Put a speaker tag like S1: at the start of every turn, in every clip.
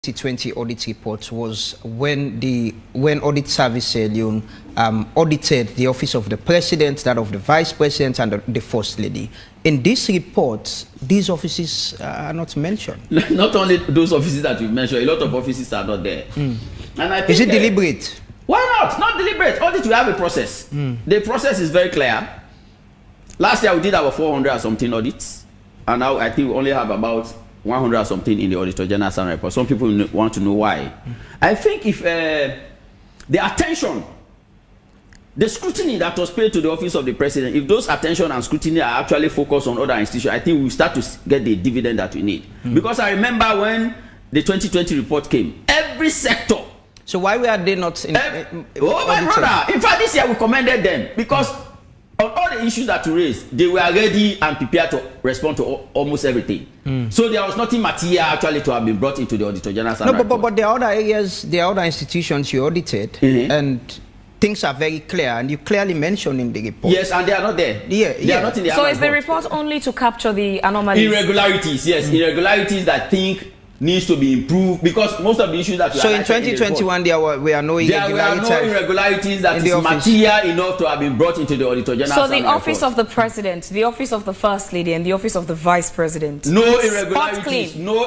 S1: 2020 audit report was when Audit Service Alone audited the office of the President, that of the Vice President, and the First Lady. In this report, these offices are not mentioned.
S2: Not only those offices that we've mentioned, a lot of offices are not there. And I think,
S1: is it deliberate?
S2: Why not? Not deliberate. Audit, we have a process. The process is very clear. Last year we did our 400 or something audits, and now I think we only have about 100 or something in the Auditor General's annual report. Some people want to know why. I think if the attention, the scrutiny that was paid to the office of the President, if those attention and scrutiny are actually focused on other institutions, I think we'll start to get the dividend that we need. Because I remember when the 2020 report came, every sector.
S1: So why were they not in?
S2: Oh my brother! In fact, this year we commended them because on all the issues that you raised, they were ready and prepared to respond to almost everything. So there was nothing material actually to have been brought into the Auditor General's report.
S1: No, but there are other areas, there are other institutions you audited, and things are very clear, and you clearly mentioned in the report.
S2: Yes, and they are not there. They are not in the
S3: So is the report only to capture the anomalies?
S2: Irregularities, yes, irregularities that I think needs to be improved, because most of the issues that we
S1: so in 2021 there were no irregularities.
S2: There were no irregularities that is material enough to have been brought into the Auditor General's
S3: report. So the office of the President, the office of the First Lady, and the office of the Vice President,
S2: no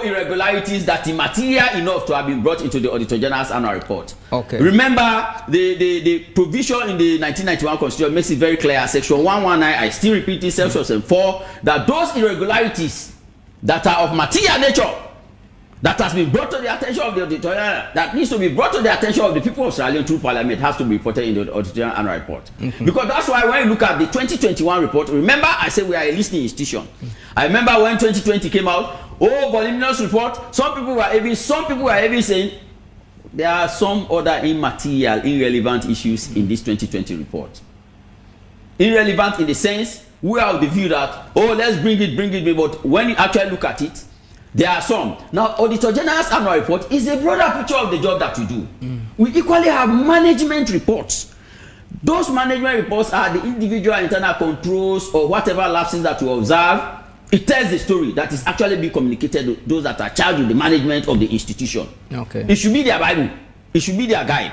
S2: irregularities that is material enough to have been brought into the Auditor General's annual report.
S1: Okay.
S2: Remember the provision in the 1991 Constitution makes it very clear, section 119, I still repeat this, section 4, that those irregularities that are of material nature that has been brought to the attention of the Auditor General, that needs to be brought to the attention of the people of Sierra Leone through Parliament, has to be reported in the Auditor General annual report. Because that's why when you look at the 2021 report, remember I said we are a listening institution. I remember when 2020 came out, voluminous report, some people were even saying there are some other immaterial, irrelevant issues in this 2020 report. Irrelevant in the sense, we are of the view that, let's bring it, but when you actually look at it, there are some. Now, Auditor General's annual report is a broader picture of the job that we do. We equally have management reports. Those management reports are the individual internal controls or whatever lapses that we observe. It tells the story that is actually being communicated to those that are charged with the management of the institution. Okay. It should be their Bible. It should be their guide.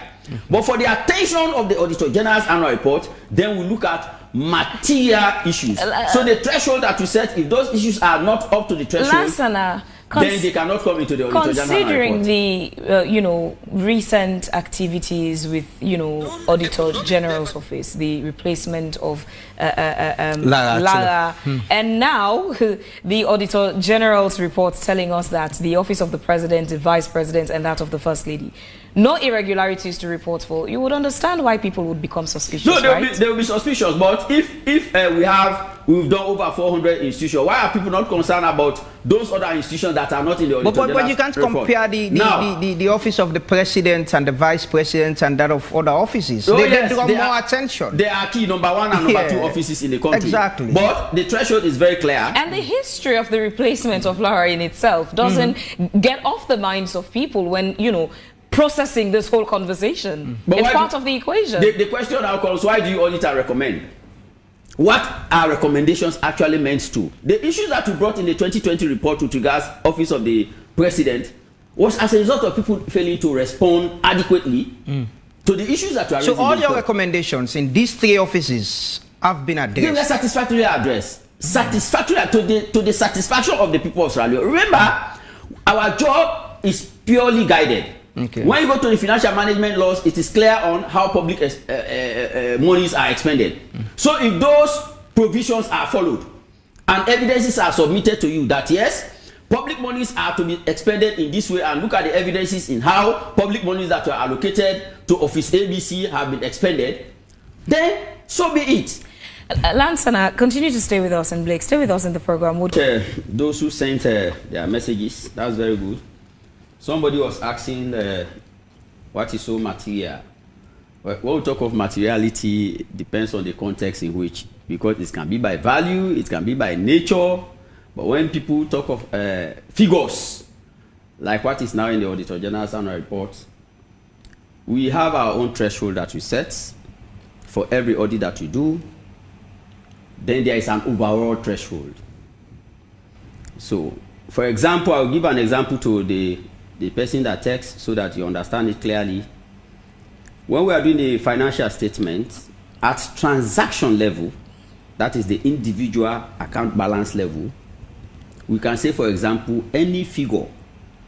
S2: But for the attention of the Auditor General's annual report, then we look at material issues. So the threshold that we set, if those issues are not up to the threshold, then they cannot come into the Auditor General report.
S3: Considering the recent activities with Auditor General's office, the replacement of Lara, and now the Auditor General's reports telling us that the office of the President, the Vice President, and that of the First Lady, no irregularities to report for, you would understand why people would become suspicious. No,
S2: they will be suspicious. But if we've done over 400 institutions, why are people not concerned about those other institutions that are not in the Auditor General's
S1: But you can't compare the office of the President and the Vice President and that of other offices. They draw more attention.
S2: They are key number 1 and number 2 offices in the country.
S1: Exactly.
S2: But the threshold is very clear.
S3: And the history of the replacement of Lara in itself doesn't get off the minds of people when, processing this whole conversation. It's part of the equation.
S2: The question now comes, why do you audit and recommend? What are recommendations actually meant to? The issues that we brought in the 2020 report with regards office of the President was as a result of people failing to respond adequately to the issues that were raised.
S1: So all your recommendations in these 3 offices have been addressed?
S2: They were satisfactorily addressed. Satisfactory to the satisfaction of the people of Sierra Leone. Remember, our job is purely guided. Okay. When you go to the financial management laws, it is clear on how public monies are expended. So if those provisions are followed and evidences are submitted to you that yes, public monies are to be expended in this way, and look at the evidences in how public monies that were allocated to Office ABC have been expended, then so be it.
S3: Lansana, continue to stay with us, and Blake, stay with us in the program.
S2: Those who sent their messages, that's very good. Somebody was asking what is so material. When we talk of materiality, it depends on the context in which, because it can be by value, it can be by nature. But when people talk of figures, like what is now in the Auditor General's annual report, we have our own threshold that we set for every audit that we do. Then there is an overall threshold. So, for example, I'll give an example to the the person that texts so that you understand it clearly. When we are doing a financial statement at transaction level, that is the individual account balance level, we can say, for example, any figure.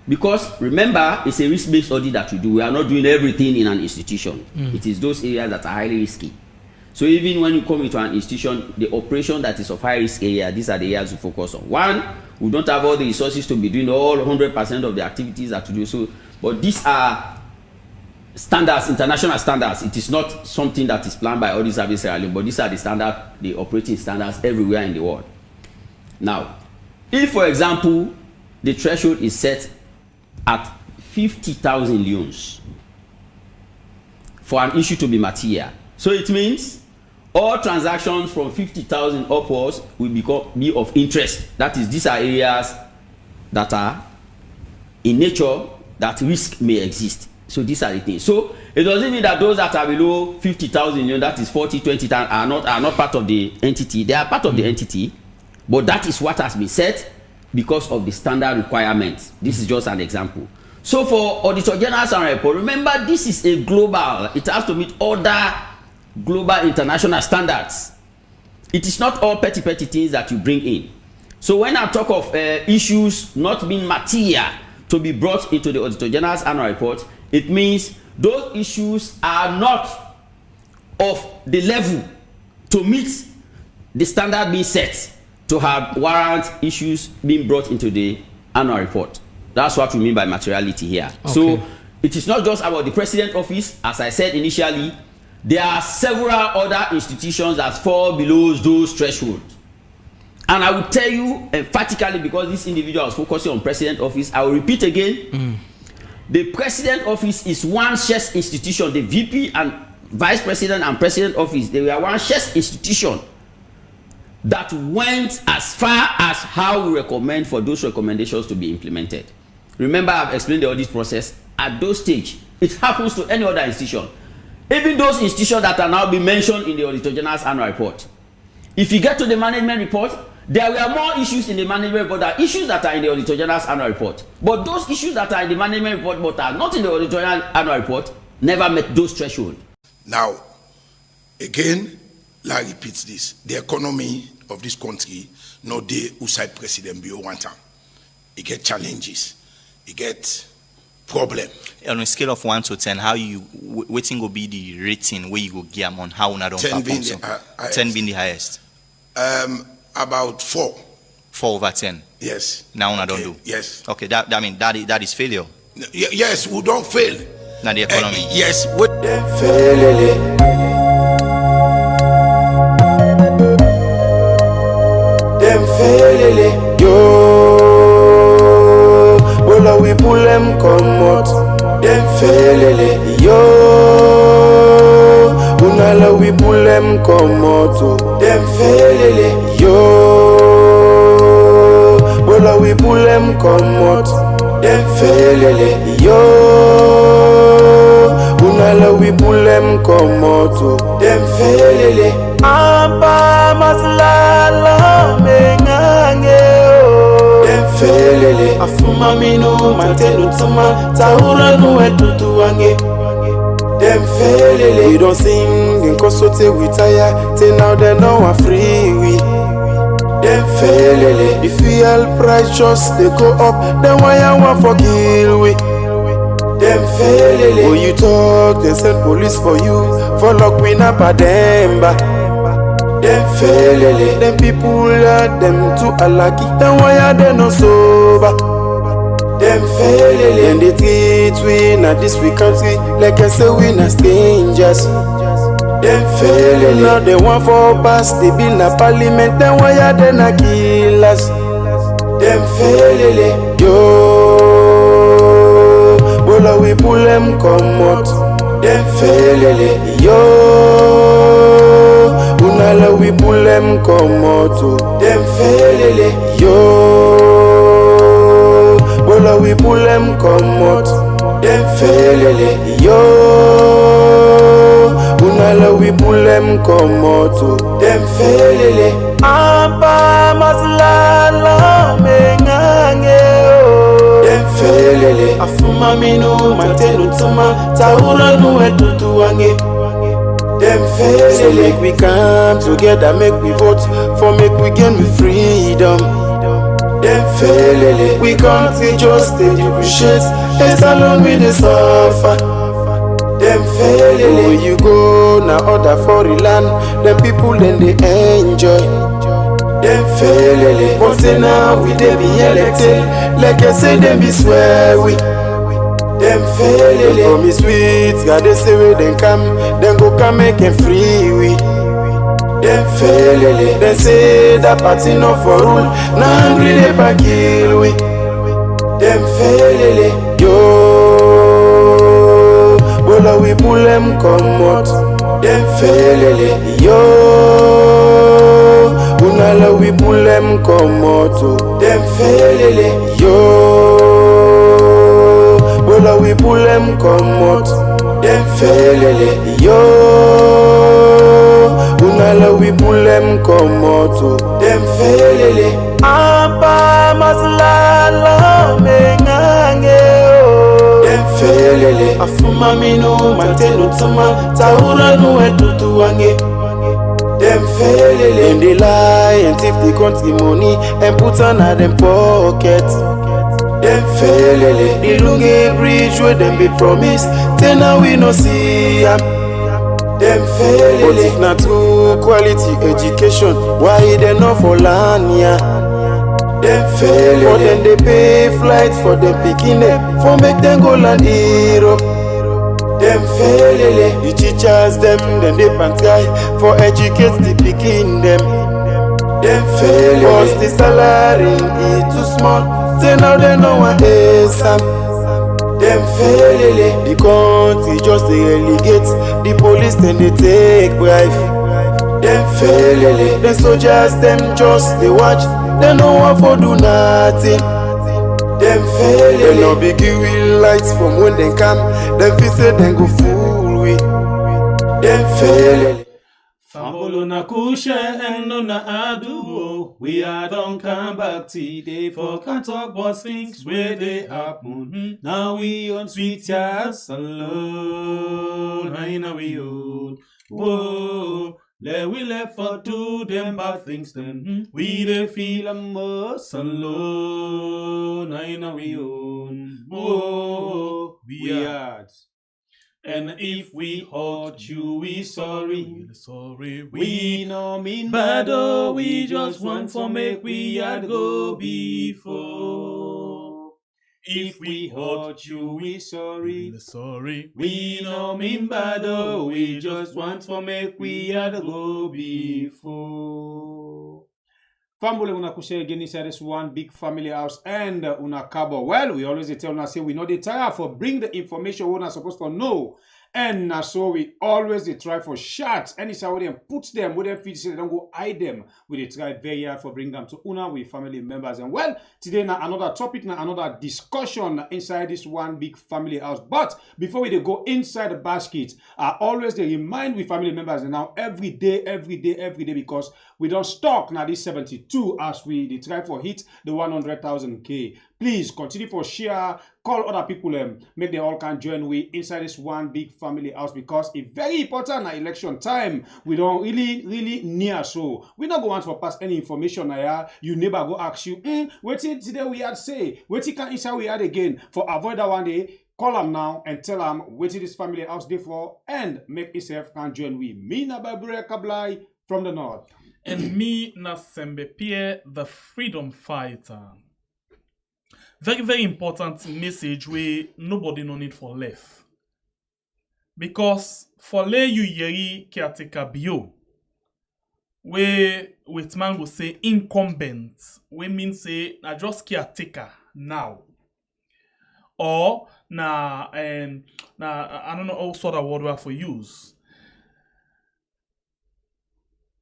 S2: Because remember, it's a risk-based audit that we do. We are not doing everything in an institution. It is those areas that are highly risky. So even when you come into an institution, the operation that is of high risk area, these are the areas we focus on. One, we don't have all the resources to be doing all 100% of the activities that we do. So, but these are standards, international standards. It is not something that is planned by Audit Service Sierra Leone, but these are the standard, the operating standards everywhere in the world. Now, if, for example, the threshold is set at 50,000 leones for an issue to be material, so it means all transactions from 50,000 upwards will be of interest. That is, these are areas that are in nature that risk may exist. So these are the things. So it doesn't mean that those that are below 50,000, you know, that is 40, 20,000, are not part of the entity. They are part of the entity, but that is what has been set because of the standard requirements. This is just an example. So for Auditor General's annual report, remember, this is a global. It has to meet other global international standards. It is not all petty things that you bring in. So when I talk of issues not being material to be brought into the Auditor General's annual report, it means those issues are not of the level to meet the standard being set to have warrant issues being brought into the annual report. That's what we mean by materiality here. Okay. So it is not just about the President's office. As I said initially, there are several other institutions that fall below those thresholds. And I will tell you emphatically, because this individual was focusing on President's office, I will repeat again. The President's office is one shared institution. The VP and Vice President and President office, they were one shared institution that went as far as how we recommend for those recommendations to be implemented. Remember, I've explained the audit process. At those stage, it happens to any other institution. Even those institutions that are now being mentioned in the Auditor General's annual report. If you get to the management report, there were more issues in the management report than issues that are in the Auditor General's annual report. But those issues that are in the management report but are not in the Auditor General's annual report never met those thresholds.
S4: Now, again, Larry repeats this. The economy of this country, no day outside President Bio one time. It get challenges. It get problem.
S5: On a scale of 1 to 10, how you waiting will be the rating where you go give on how una don't
S4: 10 being
S5: perform?
S4: the
S5: 10 being the highest.
S4: About 4.
S5: 4 over 10.
S4: Yes.
S5: Now una
S4: Okay.
S5: don't do.
S4: Yes.
S5: Okay, that mean that is failure.
S4: Yes, we don't fail.
S5: Now the economy.
S4: Yes, we fail. Them fail. Yo. Well, we pull them come out. Them fail. Yo. Unala we pull them come out. Them fail. Yo. Well, we pull them come out. Them fail. Yo. Unala we pull them come out. Them fail. Ampa maslala mengange. Them fail. Afuma minu matenu tuma taura nuetutu wange. Them fail. We don't sing in consulte we tire. Till now they know we're free. We them fail. If we help righteous they go up. Then why I want for kill we? Them fail. When you talk they send police for you. For lock we not a demba. Them fail. Them people them too alaki. Then why are they no sober? Them fail. And they treat we not this we country like I say we not strangers. Them fail. Now they want for pass the bill na parliament. Then why are they not kill us? Them fail. Yo. Well, we pull them come out. Them fail. Yo. Unala we pull them come out. Them fail. Yo. Well, we pull them come out. Them fail. Yo. Unala we pull them come out. Them fail. Ampa maslala mengange. Them fail. Afuma minu matenu tuma taura nu etutu wange. Them fail. So make we come together, make we vote for make we gain with freedom. Them fail. We can't see just they depreciate. It's alone with the suffer. Them fail. Where you go now other foreign land. Them people then they enjoy. Them fail. But say now we they be elected. Like I say them be swear we. Them fail. Them promise sweet. God they say where them come. Them go come make them free we. Them fail. They say that party not for rule. Now hungry they pa kill we. Them fail. Yo, bola we pull them come out. Them fail. Yo, unala we pull them come out. Them fail. Yo, bola we pull them come out. Them fail. Yo, unala we pull them come out. Them fail. Ampa maslala mengange. Them fail. Afuma minu matenu tuma taura nu etutu wange. Them fail. And they lie and thief the country money and put on at them pocket. Them fail. The lunge bridge where them be promised. Then now we no see them. Them fail. But if not true quality education, why they not for land ya? Them fail. But then they pay flight for them picking them for make them go land Europe. Them fail. The teachers them then they pant guy for educate the picking them. Them fail. Cause the salary is too small. Say now they know what is up. Them fail. The country just they relegate. The police then they take bribe. Them fail. The soldiers them just they watch. They no one for do nothing. Them fail. They no big wheel lights from when they come. Them feel say they go fool we. Them fail.
S6: Fambolo na kushe eno na aduo. We are don't come back today for can't talk about things where they happen. Now we on sweet jazz alone. I know we own. Whoa. We left for do them bad things then. We dey feel a most alone. I know we own. Whoa. We are. And if we hurt you, we sorry. We no mean bad, oh, we just want for make we had go before. If we hurt you, we sorry. We no mean bad, oh, we just want for make we had go before. Family una kushe again inside this one big family house and una kabo. Well, we always tell una say we know the tire for bring the information we not supposed to know. And so we always try for shots. Any how them put them with them feet so they don't go hide them. We try very hard for bring them to una with family members. And well, today now another topic, now another discussion inside this one big family house. But before we go inside the basket, I always remind we family members and now every day, because we don't stock now this 72 as we try for hit the 100,000 K. Please continue for share, call other people, make they all can join we inside this one big family house because it's very important at election time. We don't really near so. We not go want for pass any information here. You never go ask you, wait till today we had say, wait till can inside we had again for avoid that one day. Call them now and tell them wait till this family house there for and make yourself can join we. Me na Babure Kablai from the north. And me na Sembe Pierre, the freedom fighter. Very, very important message where nobody no need for left. Because for lay you yeri caretaker bio, where with man will say incumbent, we mean say na just caretaker now. Or na I don't know what sort of word we have for use.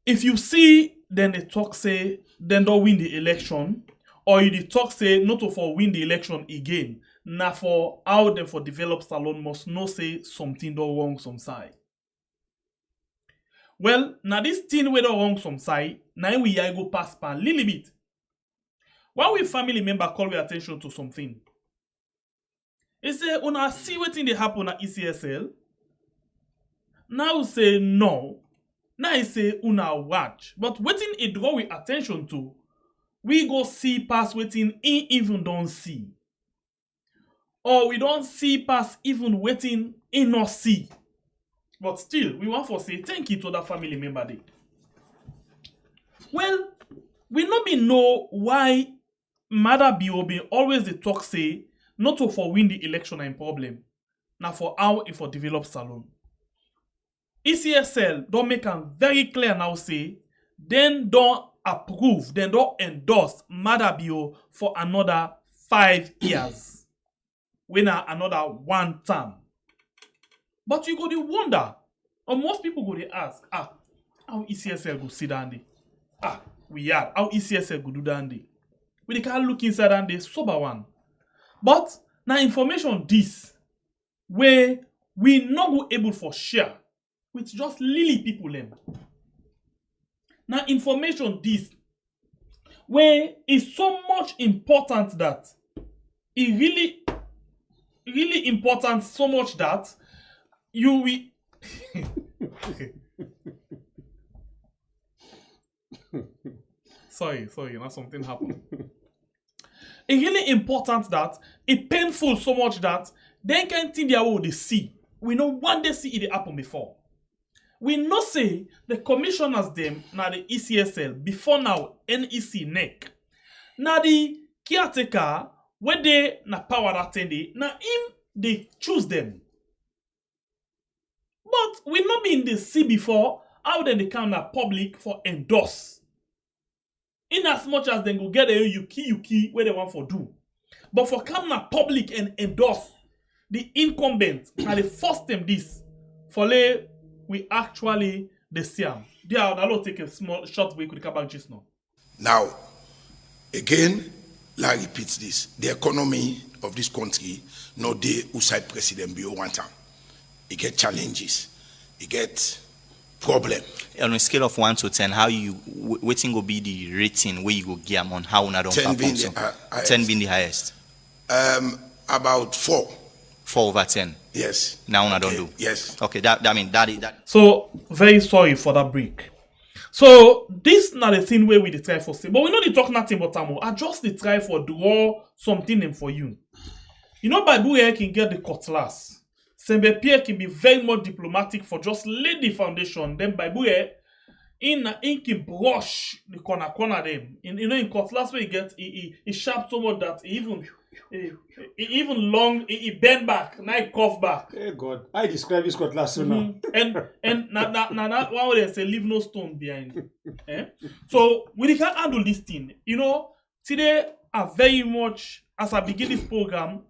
S6: If you see then the talk say then don't win the election. Or you talk say not to for win the election again. Now for how them for develop salon must no say something do wrong some side. Well, now this thing we do wrong some side, now we go pass a little bit. Why we family member call your attention to something?
S7: He say, una see wetin dey happen at ECSL. Now say no. Now he say una watch. But wetin he draw with attention to, we go see past wetin he even don't see. Or we don't see past even wetin he not see. But still, we want to say thank you to that family member dey. Well, we no be know why Mother B.O.B. always dey talk say not to for win the election and problem. Now for how it for develop salon. ECSL don't make am very clear now say then don't approve, then don't endorse Mother B.O. for another 5 years. When another 1 term. But you go to wonder, or most people go to ask, how ECSL go sit down there? We are. How ECSL go do down there? We can't look inside and they sober one. But now information this, where we not go able for share with just lily people them. Now information this, where is so much important that it really important so much that you will sorry, now something happened. It's really important that it painful so much that they can't think their way they see. We know one day see it happen before. We know say the commissioners them now the ECSL before now NEC NEC. Now the caretaker where they na power that day now him they choose them. But we not be in the see before how then they come na public for endorse. In as much as they go get a yuki where they want for do. But for come na public and endorse the incumbent and they force them this for lay we actually the see am. There I'll take a small short break with come back just now.
S8: Now, again, I repeat this. The economy of this country, no day outside President Bio one time. It get challenges. It get problem.
S5: On a scale of 1 to 10, how you waiting will be the rating where you go give them on how una don't
S8: 10 being
S5: perform?
S8: the
S5: 10 being the highest.
S8: About 4.
S5: 4 over 10.
S8: Yes.
S5: Now una don't do.
S8: Yes.
S5: Okay, that mean that.
S7: So very sorry for that break. So this not the thing where we dey try for say, but we know they talk nothing but amo. I just dey try for draw something in for you. You know, Bible here can get the cutlass. Sembe Pierre can be very much diplomatic for just lay the foundation. Then Bible here in can brush the corner them. In cutlass where you get it sharp so much that even long it bend back, now it curve back.
S6: Hey God, I describe this cutlass so now.
S7: And now one way they say leave no stone behind. So we can't handle this thing. You know, today are very much as I begin this program,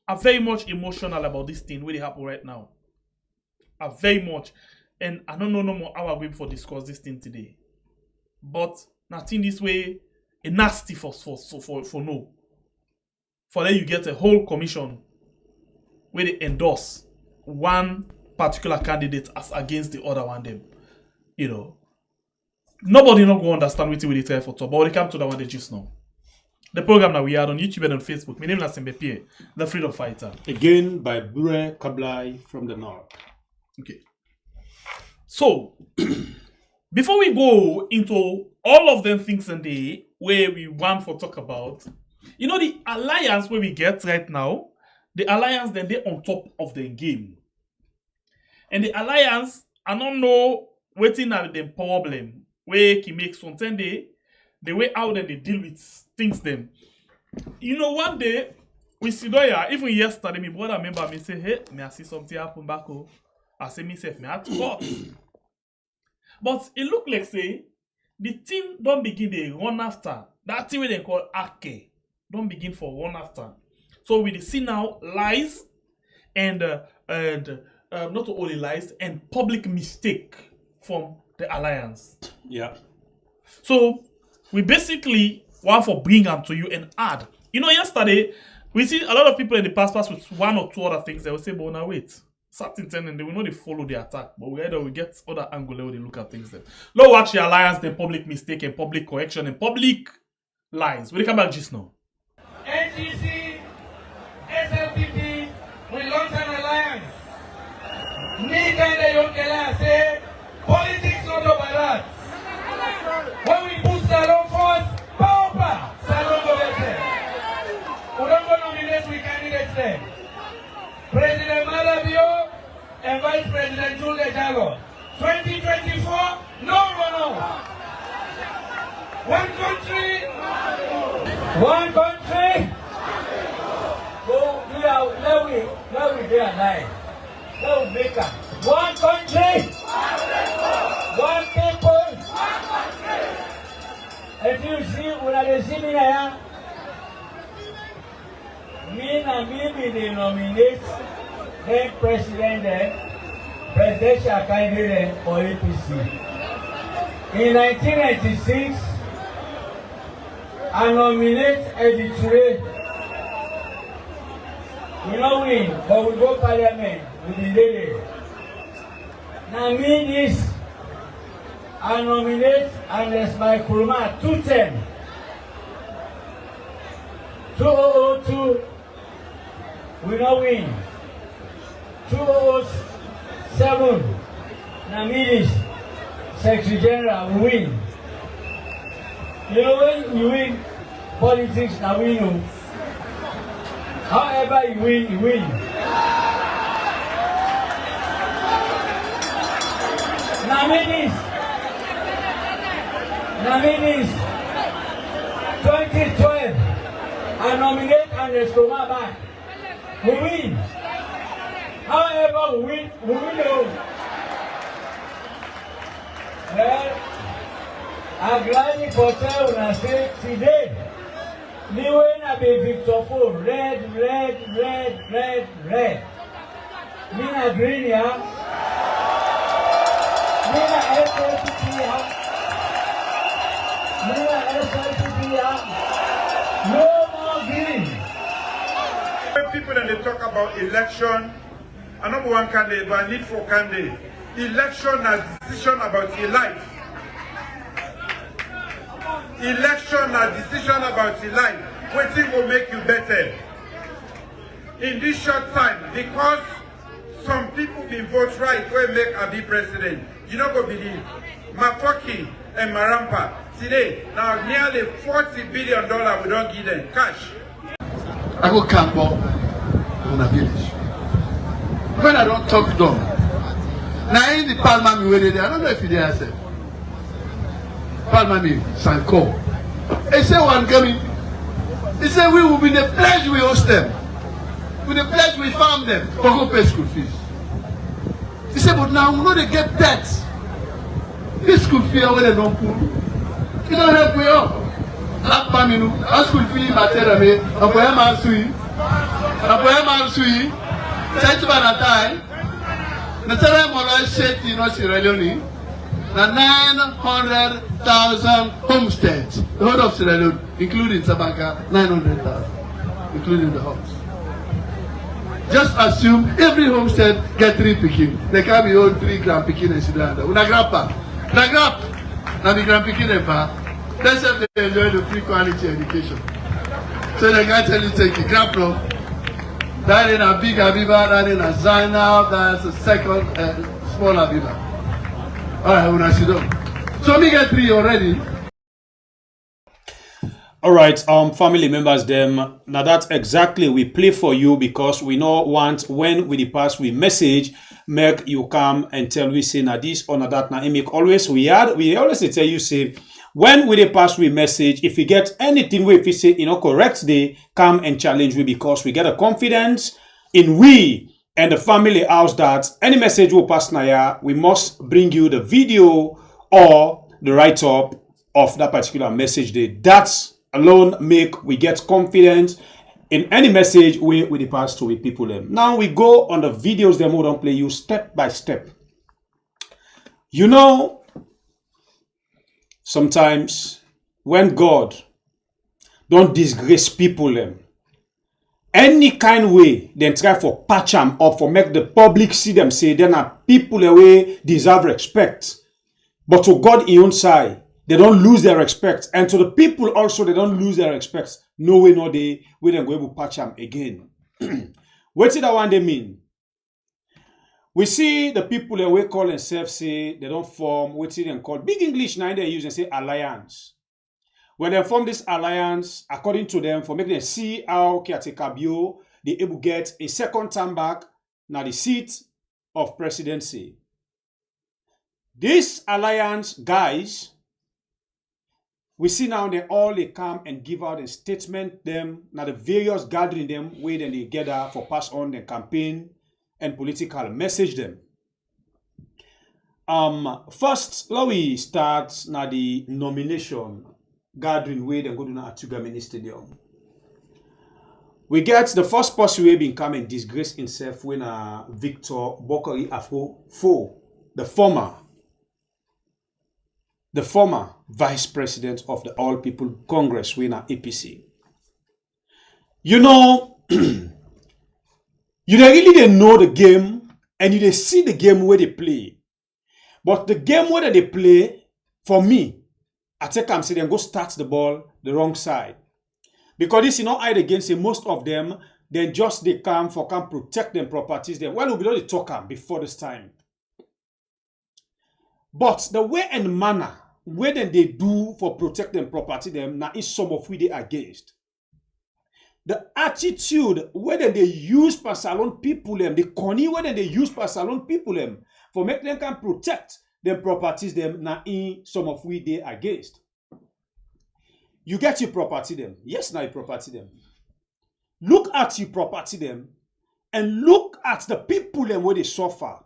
S7: I'm very much emotional about this thing where they happen right now. I'm very much, and I don't know no more how I'm going for discuss this thing today. But nothing this way, a nasty for no. For then you get a whole commission where they endorse one particular candidate as against the other one. Them, you know, nobody not go understand what they try for talk, but when they come to that one, they just know. The program that we are on YouTube and on Facebook. My name is Sembe Pierre, the freedom fighter.
S6: Again by Bure Kablai from the north.
S7: Okay. So, before we go into all of them things in the way we want to talk about, you know the alliance where we get right now, the alliance then they on top of the game. And the alliance, I don't know waiting at the problem where he makes something the way out and they deal with things them. You know, one day we see there, even yesterday, my brother remember me say, hey, may I see something happen back home? I say myself, me had to cut. But it look like say the team don't begin they run after. That thing they call Ake. Don't begin for run after. So we see now lies and not only lies and public mistake from the alliance.
S6: Yeah.
S7: So we basically want to bring them to you and add. You know, yesterday we see a lot of people in the past with 1 or 2 other things. They will say, but now wait, certain thing, and they will know they follow the attack. But we get other angle where they look at things. Then now watch the alliance, the public mistake and public correction and public lies. We come back just now.
S9: NGC, SLPP, Anytime that you can say, politics not over that. When we put Salon first, power, Salon go there. We don't go nominate with candidates there. President Malabio and Vice President Julia Jago. 2024, no runoff. One country. One country. Go, let we be alive. Let we make up. One country. One people. If you see, when I see me here, me be the nominate then president presidential candidate for APC. In 1996, I nominate Electoral. We don't win, but we go parliament with the lady. Now me this, I nominate Anders my Kuruma 210. 2002, we don't win. 2007, now me this, Secretary General, we win. You know when you win politics, now we know. However you win, you win. Now me this, 2012, I nominate Anders Koma back. We win. However we win though. Well, I'm glad for tell when I say today, me when I be Victor Ford, red. Me na green ya. Me na SLPP ya. Me na SLPP ya. No more green.
S10: When people and they talk about election, I number one candidate, but I need 4 candidates. Election is decision about your life. Election is decision about your life. What will make you better? In this short time, because some people been vote right will make a be president. You don't go believe. Mafoki and Marampa today now nearly $40 billion we don't give them cash.
S11: I go camp up in a village. When I don't talk to them, now in the parliament we there, I don't know if you dare say. Parliament Sanko. They say one coming. He said we will be the pledge we host them. With the pledge we farm them for go pay school fees. He said, but now we know they get debts. This school fee when they don't pull. You don't help me up. Last family, our school fee material me. Apoya mansui. Sent by the time. The time I said you know Sierra Leone. The 900,000 homesteads, the whole of Sierra Leone, including Sabaka, 900,000, including the homes. Just assume every homestead get 3 picking. They can be all 3 grand picking in Sri Lanka. Una grandpa, now the grand picking and pa. Let's have they enjoy the free quality education. So they can tell you take the grandpa. That in a big Aviva, that in a Zainab, that's a second small Aviva. Alright, una sit down. So me get 3 already.
S6: All right, family members, them now that's exactly we play for you because we know want when we pass we message make you come and tell we say na this or na that na make always we always tell you say when we pass we message if you get anything we say correct they come and challenge we because we get a confidence in we and the family house that any message will pass now we must bring you the video or the write-up of that particular message day. That's alone make we get confidence in any message we pass to people them. Now we go on the videos them we don't play you step by step. You know, sometimes when God don't disgrace people them, any kind way then try for patch them up for make the public see them say then are people away deserve respect. But to God in own side, they don't lose their respect. And to the people also, they don't lose their respect. No way, no day, we then go able to patch them again. What did that one they mean? We see the people that we call themselves say they don't form what they call big English now they use and say alliance. When they form this alliance, according to them, for making them see how Kiatekabio they able get a second term back now the seat of presidency. This alliance guys, we see now they come and give out a statement them now the various gathering them where then they gather for pass on the campaign and political message them. First, let we start now the nomination gathering where they go to Atuga Mini Stadium. We get the first person who been come and disgrace himself when Victor Bokari Afo, the former vice president of the All People Congress winner APC. You know, you really they know the game and you they see the game where they play. But the game where they play, for me, I take them say they go start the ball the wrong side. Because this is not hide against it, most of them, then just they come protect them properties. Then well, we don't talk them before this time. But the way and manner where then they do for protect them property them now is some of we they against. The attitude where then they use per salon people them, the conny where then they use per salon people them for make them can protect them properties them now in some of we they against. You get your property them. Yes, now you property them. Look at your property them and look at the people them where they suffer.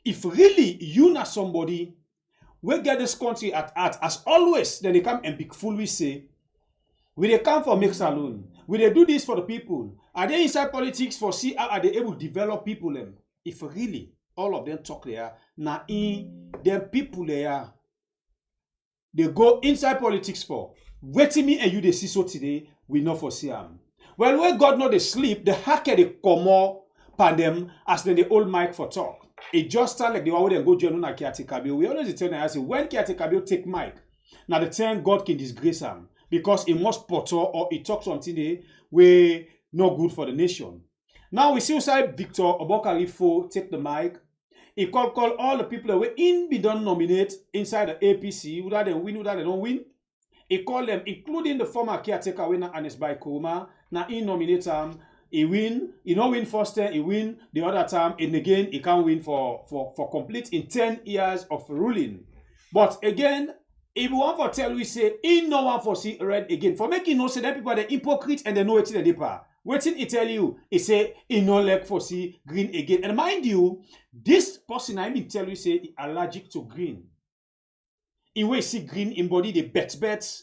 S6: If really you not somebody we get this country at heart, as always, then they come and big fool we say, we they come for make saloon, we they do this for the people. Are they inside politics for see how are they able to develop people them? If really all of them talk there, now in them people there, they go inside politics for. Waiting me and you they see so today, we know for see them. Well, when God know they sleep, the hacker they come more pan them as then the old mic for talk. It just sound like the one where they go join on Kiatekabio. We always tell them, I say, when Kiatekabio take mic, now the time God can disgrace him because he must portray or he talk something there where not good for the nation. Now we see inside Victor Obokarifo take the mic. He call all the people that were in be done nominate inside the APC, whether they win, whether they don't win. He call them, including the former caretaker winner Anes Baikoma. Now he nominate him. He win, he not win first time, he win the other time, and again, he can't win for complete in 10 years of ruling. But again, if you want for tell we say, he no one for see red again. For making no say that people are the hypocrite and they know it's the deeper. Waiting he tell you, he say, he no like for see green again. And mind you, this person I mean tell you say he allergic to green. In way see green in body, they bet.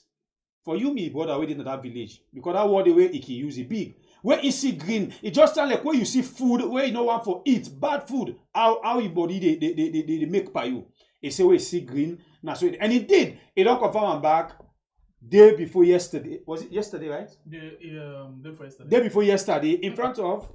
S6: For you, me, brother, waiting in that village. Because that word the way he can use it big. Where you see green, it just sounds like where you see food, where you no want for eat, bad food, how your body they make by you. He say where you see green, now so and it did. It don't confirm back day before yesterday. Was it yesterday, right?
S7: Day before yesterday.
S6: Day before yesterday, in front of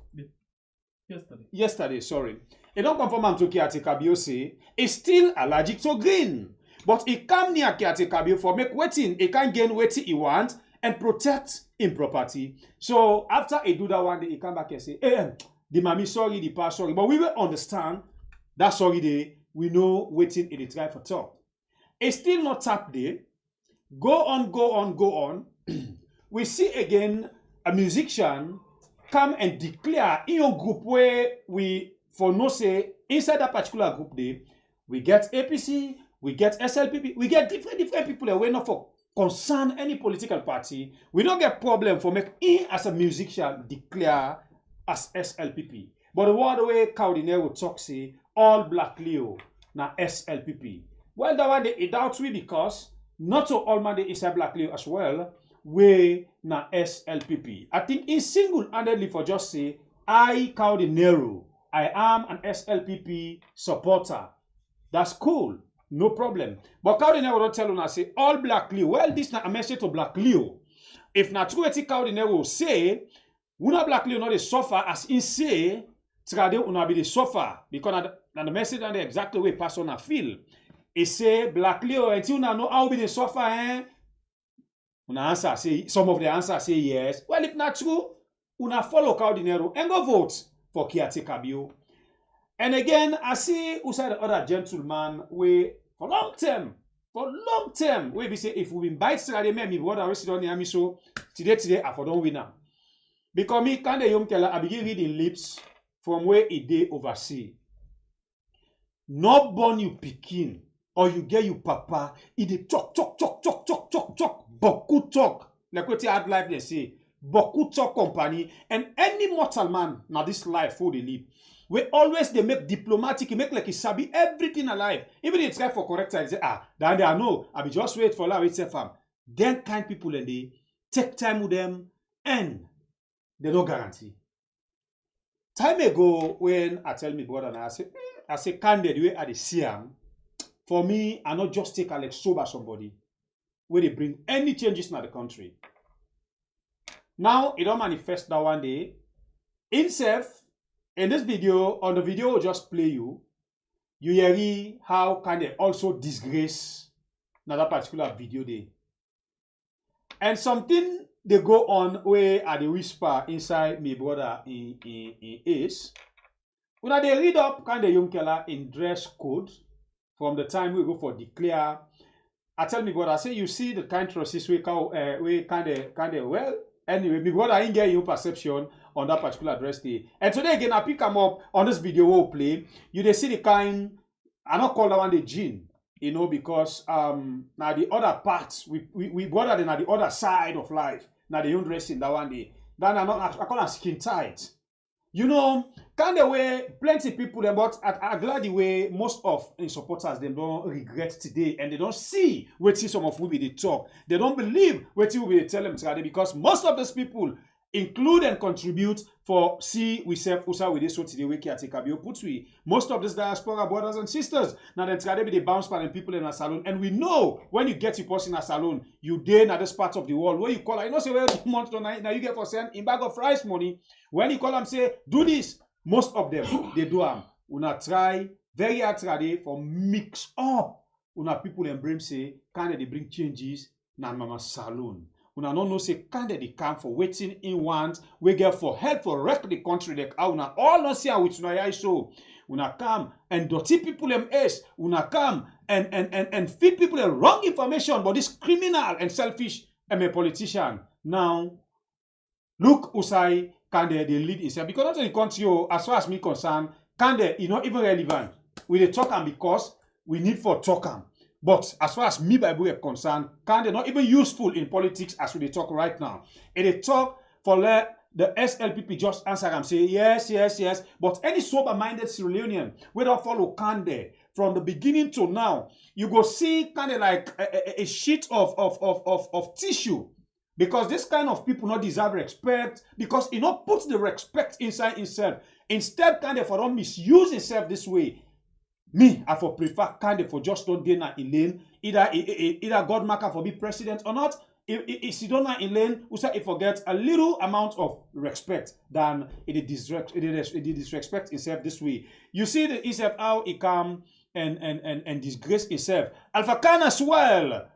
S7: yesterday.
S6: Yesterday, sorry. It don't confirm to Kiatekabio say it's still allergic to green. But it come near Kiatekabio for make waiting, it can gain waiting he want. And protect in property. So after he do that one day, he come back and say, hey, the mommy sorry, the pa sorry. But we will understand that sorry day, we know waiting in the try for talk. It's still not tap day. Go on. We see again a musician come and declare in your group where we, for no say, inside that particular group day, we get APC, we get SLPP, we get different people that we're not for concern any political party. We don't get problem for make him as a musician declare as SLPP. But the word way Cardinal will talk say all black Leo na SLPP. Well, that one they doubt we because not so all man they is a black Leo as well. We na SLPP. I think in single-handedly for just say I Cardinal, I am an SLPP supporter. That's cool. No problem. But Cardinal will tell us say all black Leo. Well, this not a message to black Leo. If not true, Cardinal will say, una black Leo not the suffer as in say, trade una be the suffer. Because the message and the exact way person feel. He say black Leo until una know how be the suffer, eh? Una answer say some of the answers say yes. Well, if not true, una follow Cardinal and go vote for Kiatekabio. And again, I see Usai the other gentleman we for long term, we be say if we invite Saturday, me what I always sit on the so today I for don't win now. Because me kind of young killer, I begin reading lips from where it dey oversee. Not born you pikin or you get you papa, it dey talk, boku talk. Like what you had life they say, boku talk company, and any mortal man now this life for they live. We always they make diplomatic, make like he sabi everything alive. Even if it's right for correct side, they say, then they know, I be just wait for la wait say fam. Then kind people and they take time with them and they don't guarantee. Time ago, when I tell me brother, and I say candid way at the CM, for me, I not just take Alex sober somebody where they bring any changes in the country. Now it don't manifest that one day. In this video, on the video we'll just play you hear how can they also disgrace another particular video day. And something they go on where at the whisper inside me brother in Ace. When they read up kind of young killer in dress code from the time we go for declare. I tell me brother, I say you see the kind process we kind of well. Anyway, me brother I ain't get your perception on that particular dress day. And today again I pick them up on this video we'll play. You they see the kind I not call that one the gene. You know, because now the other parts we brother then at the other side of life. Now they don't dress in that one day. Then I call them skin tight. You know, kind of way plenty people them, but I'm glad the way most of the supporters them don't regret today and they don't see what some of we they talk. They don't believe what we tell them today because most of those people include and contribute for see we self usa with this so today we can take a put we most of these diaspora brothers and sisters now then today be the bounce by the people in a salon and we know when you get your person in a salon you dare at this part of the world where you call I know say well month now you get for send in bag of rice money when you call them say do this most of them they do una try very hard today for mix up una people embrace say kind of they bring changes na mama salon. Una no know say kind of they come for waiting in want we get for help for wreck the country like how una all not see with una so una come and dirty people them ace una come and feed people the wrong information but this criminal and selfish a politician now look usai can they lead himself because not in the country as far as me concerned can they not even relevant we dey talk am because we need for talk am. But as far as me Bible is concerned, can they not even useful in politics as we talk right now? And they talk for let the SLPP just answer and say yes. But any sober-minded Sierra Leonean, we don't follow Kande from the beginning to now, you go see kind of like a sheet of tissue. Because this kind of people not deserve respect because he not puts the respect inside himself. Instead, kind of for don't misuse himself this way. Me, I for prefer kind of for just don't gain in lane. Either God marker for be president or not. If you don't know in lane, we say it forget a little amount of respect than it disrespect itself this way. You see the itself how it come and disgrace itself. Alpha Khan as well.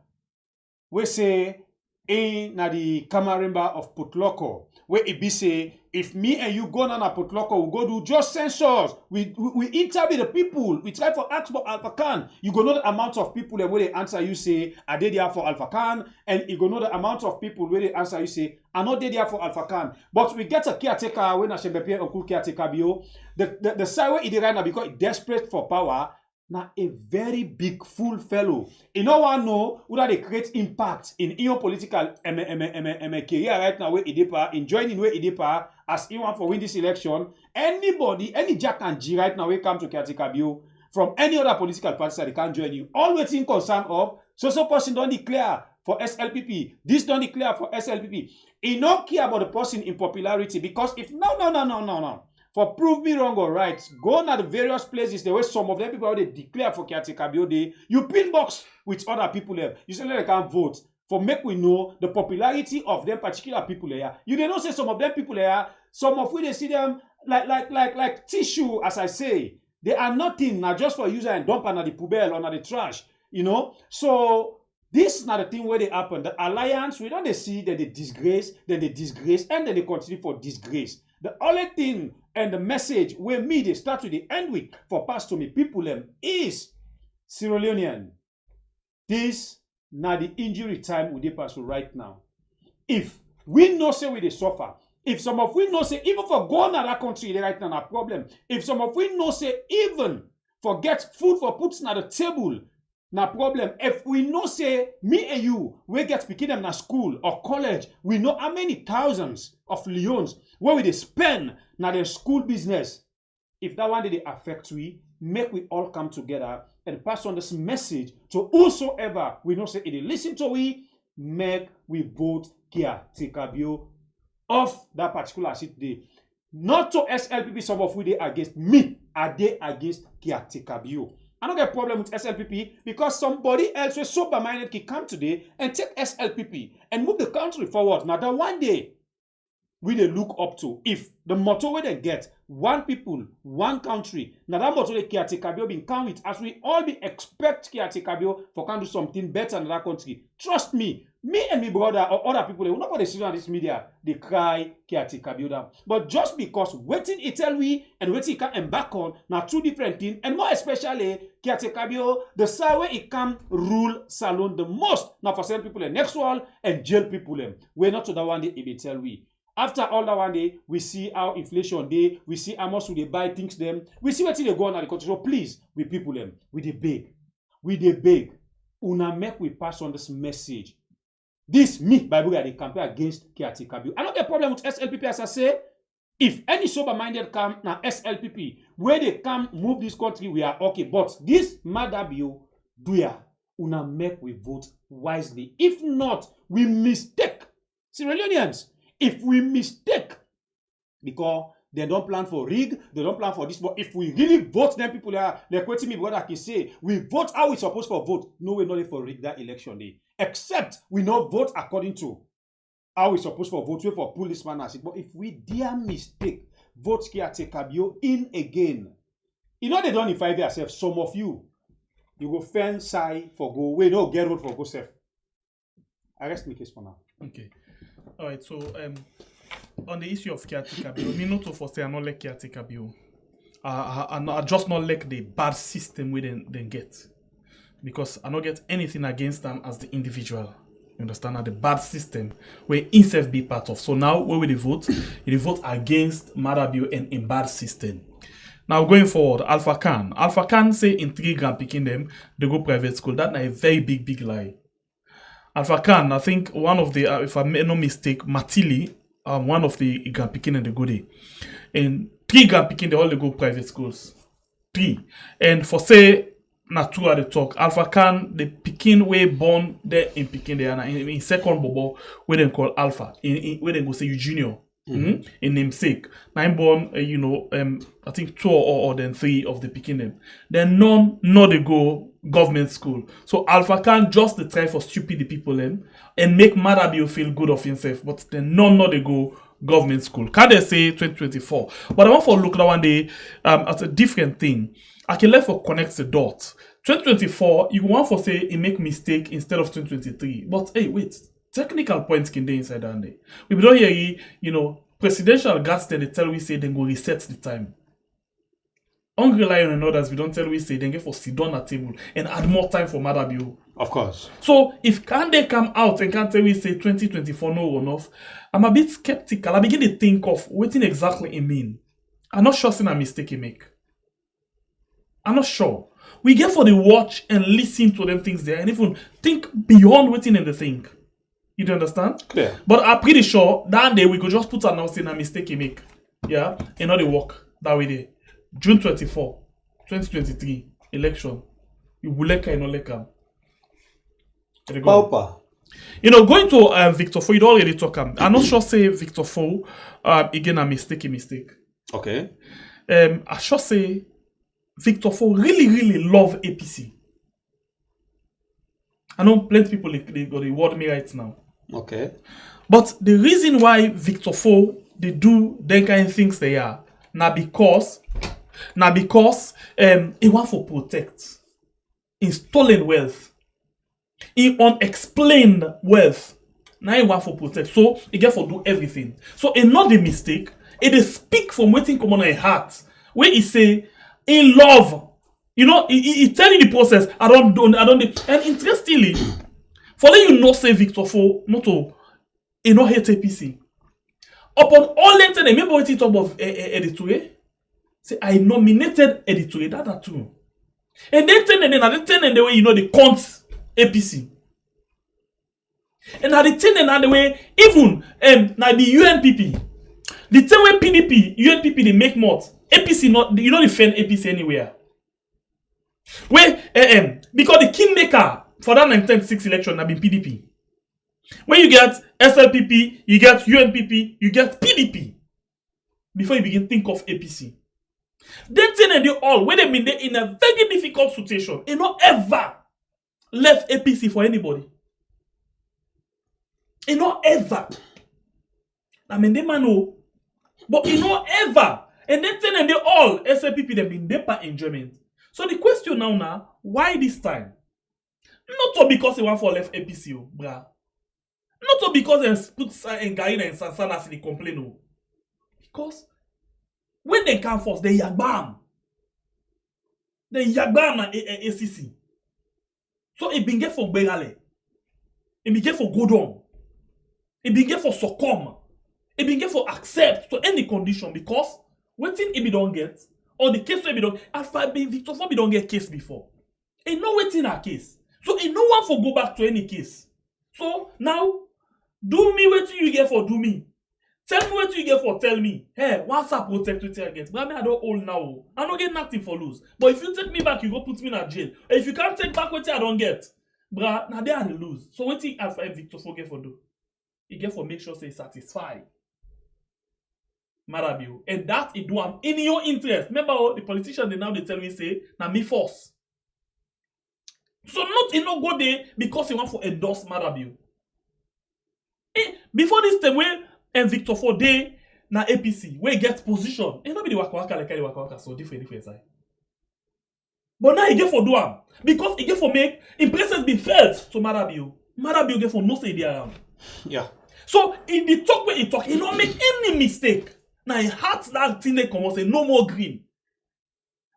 S6: We say in the Kamarimba of Putloko, where it be say if me and you go down a Putloko, we go do just census. We interview the people. We try for ask for Alpha Khan. You go know the amount of people that where they answer you say, are they there for Alpha Khan? And you go know the amount of people where they answer you say, are not they there for Alpha Khan? But we get a caretaker when I should be uncle caretaker bio. The side where it right now because it's desperate for power. Now a very big fool fellow. You know one know whether they create impact in your political career right now where Idepa, in joining where Idepa as you want for win this election. Anybody, any Jack and G right now, we come to Katikabio from any other political party that they can't join you. Always in concern of so person don't declare for SLPP. This don't declare for SLPP. He don't care about the person in popularity because if no. For prove me wrong or right, go to the various places the way some of them people they declare for Katikabio Day. You pin box with other people there. You say they can't vote. For make we know the popularity of them particular people there. You don't say some of them people there, some of we they see them like tissue, as I say. They are nothing, not just for user and dump under the poubelle or under the trash, you know. So this is not the thing where they happen. The alliance, we don't they see that they disgrace, and then they continue for disgrace. The only thing And the message where me they start with the end with for pass to me people is Sierra Leonean. This now the injury time we dey pass right now. If we know say we dey suffer, if some of we know say even for going to that country right now a problem, if some of we know say even for get food for putting at the table na problem, if we know say me and you we get picking them na school or college, we know how many thousands of leons where we dey spend na the school business. If that one day they affect we, make we all come together and pass on this message to whosoever we know say if they listen to we, make we vote here take a view of that particular seat day. Not to SLPP, some of we they against me, are they against caretaker view? I don't get a problem with SLPP because somebody else with sober-minded can come today and take SLPP and move the country forward. Now that one day we they look up to, if the motto where they get one people, one country, now that motto the caretaker view being come with, as we all be expect caretaker view for can do something better in that country. Trust me and my brother or other people, they will not put the on this media, they cry caretaker builder. But just because waiting it tell we and waiting it can embark on now two different things, and more especially caretaker build the side where it can rule salon the most. Now for certain people the next one and jail people them. We're not to that one day if they tell we. After all that one day, we see how inflation day, we see how much they buy things them, we see what they go on at the country. So please, we people them, we they beg. Una make we pass on this message. This me, Bible, they campaign against caretaker bill. I don't get a problem with SLPP as I say. If any sober-minded come now SLPP, where they come move this country, we are okay. But this mother bill, do ya, una make we vote wisely. If not, we mistake. Sierra Leoneans, if we mistake, because they don't plan for rig, they don't plan for this, but if we really vote, then people are like quoting me, brother can say, we vote how we supposed to vote. No way, not for rig that election day. Except we not vote according to how we supposed to vote for policeman as it. But if we dear mistake, vote caretaker bill in again. You know they don't in 5 years, some of you go fence side for go, we no get road for go safe. I rest my case for now.
S7: Okay. All right, so on the issue of caretaker bill, me not to say I not like caretaker bill. I just not like the bad system we then get. Because I don't get anything against them as the individual. You understand? The bad system where INCEF be part of. So now where will they vote? They vote against Marabio and in bad system. Now going forward, Alpha Khan say in 3 grand picking them, they go private school. That's a very big lie. Alpha Khan, I think one of the, if I make no mistake, Matili, one of the grand picking and the go there. And 3 grand picking, they all go private schools. 3. And for say, na 2 at the talk. Alpha Khan, the Pekin way born there in Pekin there, and in second bobo, where they call Alpha, where they go say you junior, in namesake. Now I'm born, I think 2 or then 3 of the Pekin them. Then none they go government school. So Alpha Khan just the try for stupid the people them and make Marabio feel good of himself, but then none they go government school. Can they say 2024? But I want for look that one day as a different thing. I can let for connect the dots. 2024, you want for say it make mistake instead of 2023. But hey, wait, technical points can be inside that day. We don't hear presidential guards then they tell we say then go reset the time. Hungry Lion and others, we don't tell we say then get for sit down at table and add more time for Madabio.
S6: Of course.
S7: So if can they come out and can't tell we say 2024 no enough, I'm a bit skeptical. I begin to think of what exactly it mean. I'm not sure it's a mistake he make. I'm not sure. We get for the watch and listen to them things there and even think beyond waiting in the thing. You do understand?
S6: Clear.
S7: But I'm pretty sure that day we could just put announcing a mistake he make. Yeah? And not the work that way there. June 24, 2023, election. You will like it, not like it.
S6: Pauper.
S7: Going to Victor Fo, you don't already talk. I'm not sure say Victor Fo, again a mistake.
S6: Okay.
S7: I sure say Victor Fo really love APC. I know plenty people they got the word me right now.
S6: Okay.
S7: But the reason why Victor Fo they do them kind of things they are now because he want for protect in stolen wealth, in unexplained wealth. Now he want for protect, so he get for do everything. So it's not the mistake. it is speak from waiting come on a heart. Where he say, in love, you know, he telling the process, I don't, and interestingly, for let you not say Victor for not to, you know, hate APC. Upon all the time, remember what he talk about editorial? Say, I nominated editorial, that too. And then the way, you know, the cons APC. And at the thing and the way, even now the UNPP, the same way PDP, UNPP they make more. APC not, you don't defend APC anywhere. Where because the kingmaker for that 1996 election have been PDP. When you get SLPP, you get UNPP, you get PDP. Before you begin to think of APC. Then thing and they all, when they been there in a very difficult situation, you not ever left APC for anybody. You know ever. I mean, they man know. But you know ever. And then and they all, SLPP, they've been there by enjoyment. So the question now, why this time? Not so because they want for left APC, bruh. Not so because they put Ngaina and Sansana in the complaint. Because when they come first, they yagbam. They yagbam na ACC. So it been get for Berale. It been get for Godon. It been get for succumb. It been get for accept to any condition because waiting if we don't get or the case we don't after being Victor for we don't get case before. And no waiting a case. So it no one for go back to any case. So now do me what you get for do me. Tell me what you get for tell me. Hey, what's up protect Twitter against? But I don't hold now. I don't get nothing for lose. But if you take me back, you go put me in a jail. If you can't take back what I don't get, bruh, now they are the lose. So what you have Victor for get for do? He get for make sure say satisfied. Marabio. And that it do am in your interest. Remember the politician they now they tell me say, na me force. So not in no go there because he want for endorse Marabio. Before this time when and Victor for day na APC where he gets position. And nobody waka like the waka so different side. But now he get for do am because he get for make impressions be felt to Marabio. Marabio get for no say there around.
S6: Yeah.
S7: So in the talk where he talk, he don't make any mistake. Now he had that thing they come and say no more green.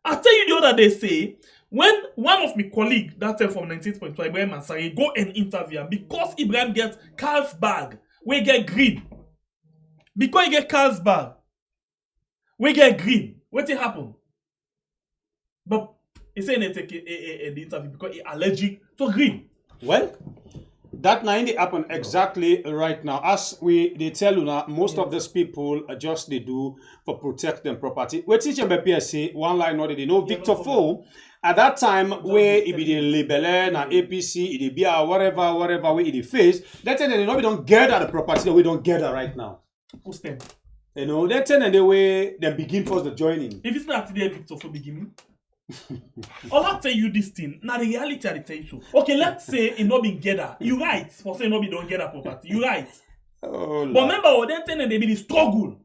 S7: I tell you the other day say when one of my colleagues that time from 19.2 Ibrahim Ansari go and interview him because Ibrahim get Carl's bag, we get green. Because he get Carl's bag, we get green. What it happen? But he say they take the interview because he allergic to green.
S6: Well, that now happen exactly right now. As they tell you now, most of these people just they do for protect them property. We teach them PSC one line or they know Victor Fo at that time where it be the label and APC, it be whatever way it face. That's and they know we don't get at the property that we don't get at right now.
S7: Who's them?
S6: You know, that's and the way they begin first the joining.
S7: If it's not today, Victor Fo beginning. I'll tell you this thing. Now the reality I tell you so. Okay, let's say it not been gather. You right for saying not be don't get a property. You right.
S6: Oh,
S7: but remember, then ten and they be the struggle.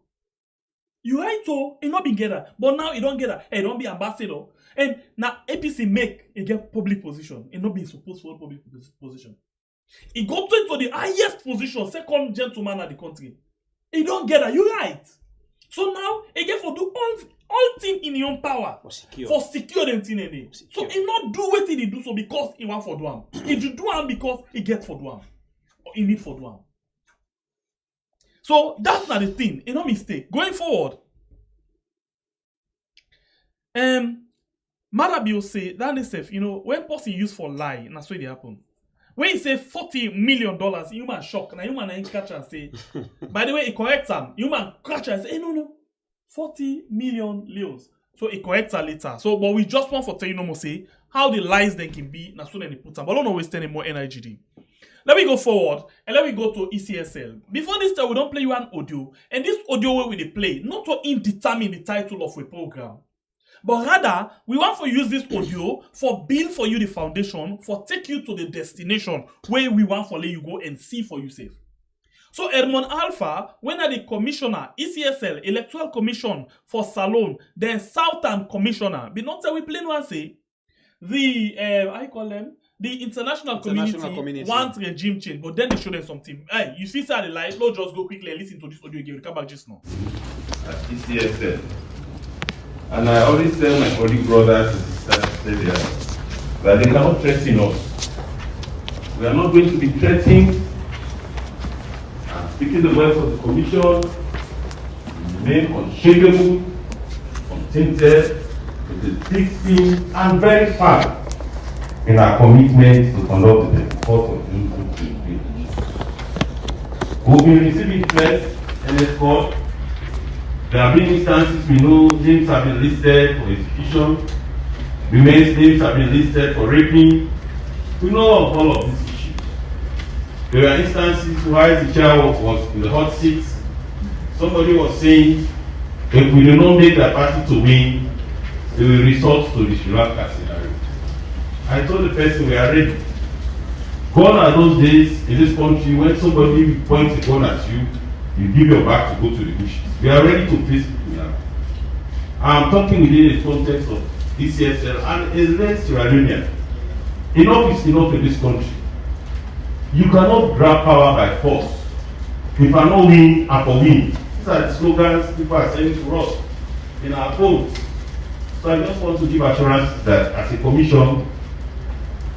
S7: You right so it not been gather. But now it don't gather. Hey, don't be ambassador. And now APC make it get public position. It not be supposed for public position. It go to the highest position, second gentleman at the country. It don't gather. You right. So now it get for do all thing in your power for secure them thing in it. So he not do what he do so because he want for do am. He do am because he get for do am. Or he need for do am. So that's not the thing. It's no mistake. Going forward, Marabio say that is safe. You know, when person use for lie, that's what they happen. When he say $40 million, you man shock. Now you man ain't catch and say, by the way, he corrects him. You man catch and say, hey, no. 40 million leos. So it corrects her later. So, but we just want for tell you no more say how the lies then can be. Now, so then they put them. But I don't waste any more NIGD. Let me go forward and let me go to ECSL. Before this time, we don't play you an audio. And this audio where we play, not to indetermine the title of a program. But rather, we want to use this audio for build for you the foundation, for take you to the destination where we want for let you go and see for yourself. So Edmond Alpha, when are the commissioner, ECSL, Electoral Commission for Salone, then Southern Commissioner, but not that we plain one say, the, I call them, the international
S6: International
S7: community wants regime change, but then they show them something. Hey, you see, say the lie. No, just go quickly and listen to this audio again. We'll come back just now.
S12: At ECSL. And I always tell my colleague brothers and sisters that they cannot threaten us. We are not going to be threatened. I'm speaking the words of the Commission, remain unshakable, untainted, with a thick skin, and very firm in our commitment to conduct the 4th of June 2023. We've been receiving threats in this court. There have been instances we know names have been listed for execution, women's names have been listed for raping. We know of all of these issues. There were instances where the chair was in the hot seat. Somebody was saying, if we do not make the party to win, they will resort to the Sri Lanka scenario. I told the person we are ready. Gone are those days in this country when somebody points a gun at you, you give your back to go to the bushes. We are ready to face people now. I'm talking within the context of ECSL and a less Sierra Leonean. Enough is enough in this country. You cannot grab power by force. If I not win, I for win. These are the slogans people are saying to us in our phones. So I just want to give assurance that as a commission,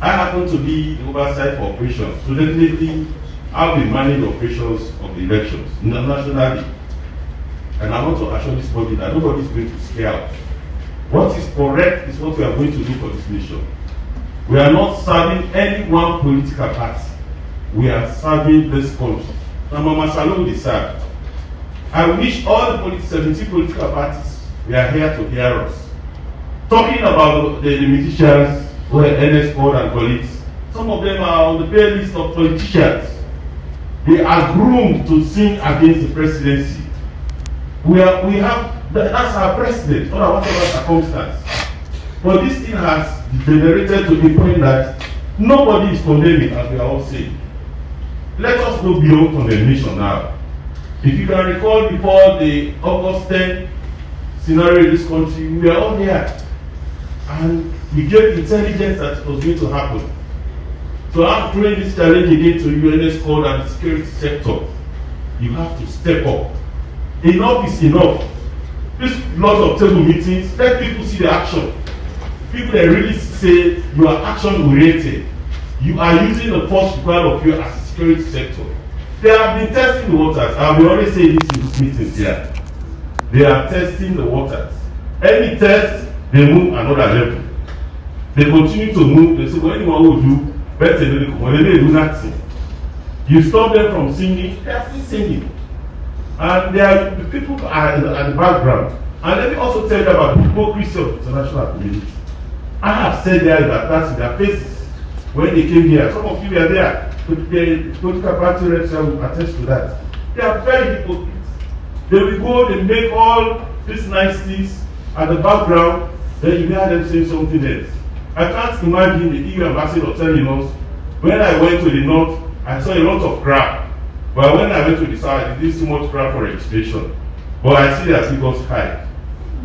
S12: I happen to be the oversight for operations. So definitely, I'll be managing the operations of the elections internationally. And I want to assure this body that nobody is going to scare out. What is correct is what we are going to do for this nation. We are not serving any one political party. We are serving this country. Now, Mama Salome is served. I wish all the 17 political parties were here to hear us. Talking about the musicians who are NS Code and colleagues, some of them are on the pay list of politicians. They are groomed to sing against the presidency. That's our president, under whatever circumstance. But this thing has degenerated to the point that nobody is condemning, as we are all saying. Let us go beyond condemnation now. If you can recall before the August 10 scenario in this country, we were all there. And we gave intelligence that it was going to happen. So I'm throwing this challenge again to UNS Code and the security sector. You have to step up. Enough is enough. This lot of table meetings, let people see the action. People that really say you are action oriented. You are using the force required of you as a security sector. They have been testing the waters. I will always say this in these meetings here. They are testing the waters. Any test, they move another level. They continue to move. They say, well, anyone will do better than they do nothing. You stop them from singing, they are still singing. And there are the people are at the background. And let me also tell you about the hypocrisy of the international community. I have said there that that's in their faces when they came here. Some of you were there. The political party reps will attest to that. They are very hypocrites. They will go, they make all these niceties at the background, then you hear them saying something else. I can't imagine the EU ambassador telling us, when I went to the north, I saw a lot of crap. But when I went to the south, I didn't see much crap for registration. But I see their figures high.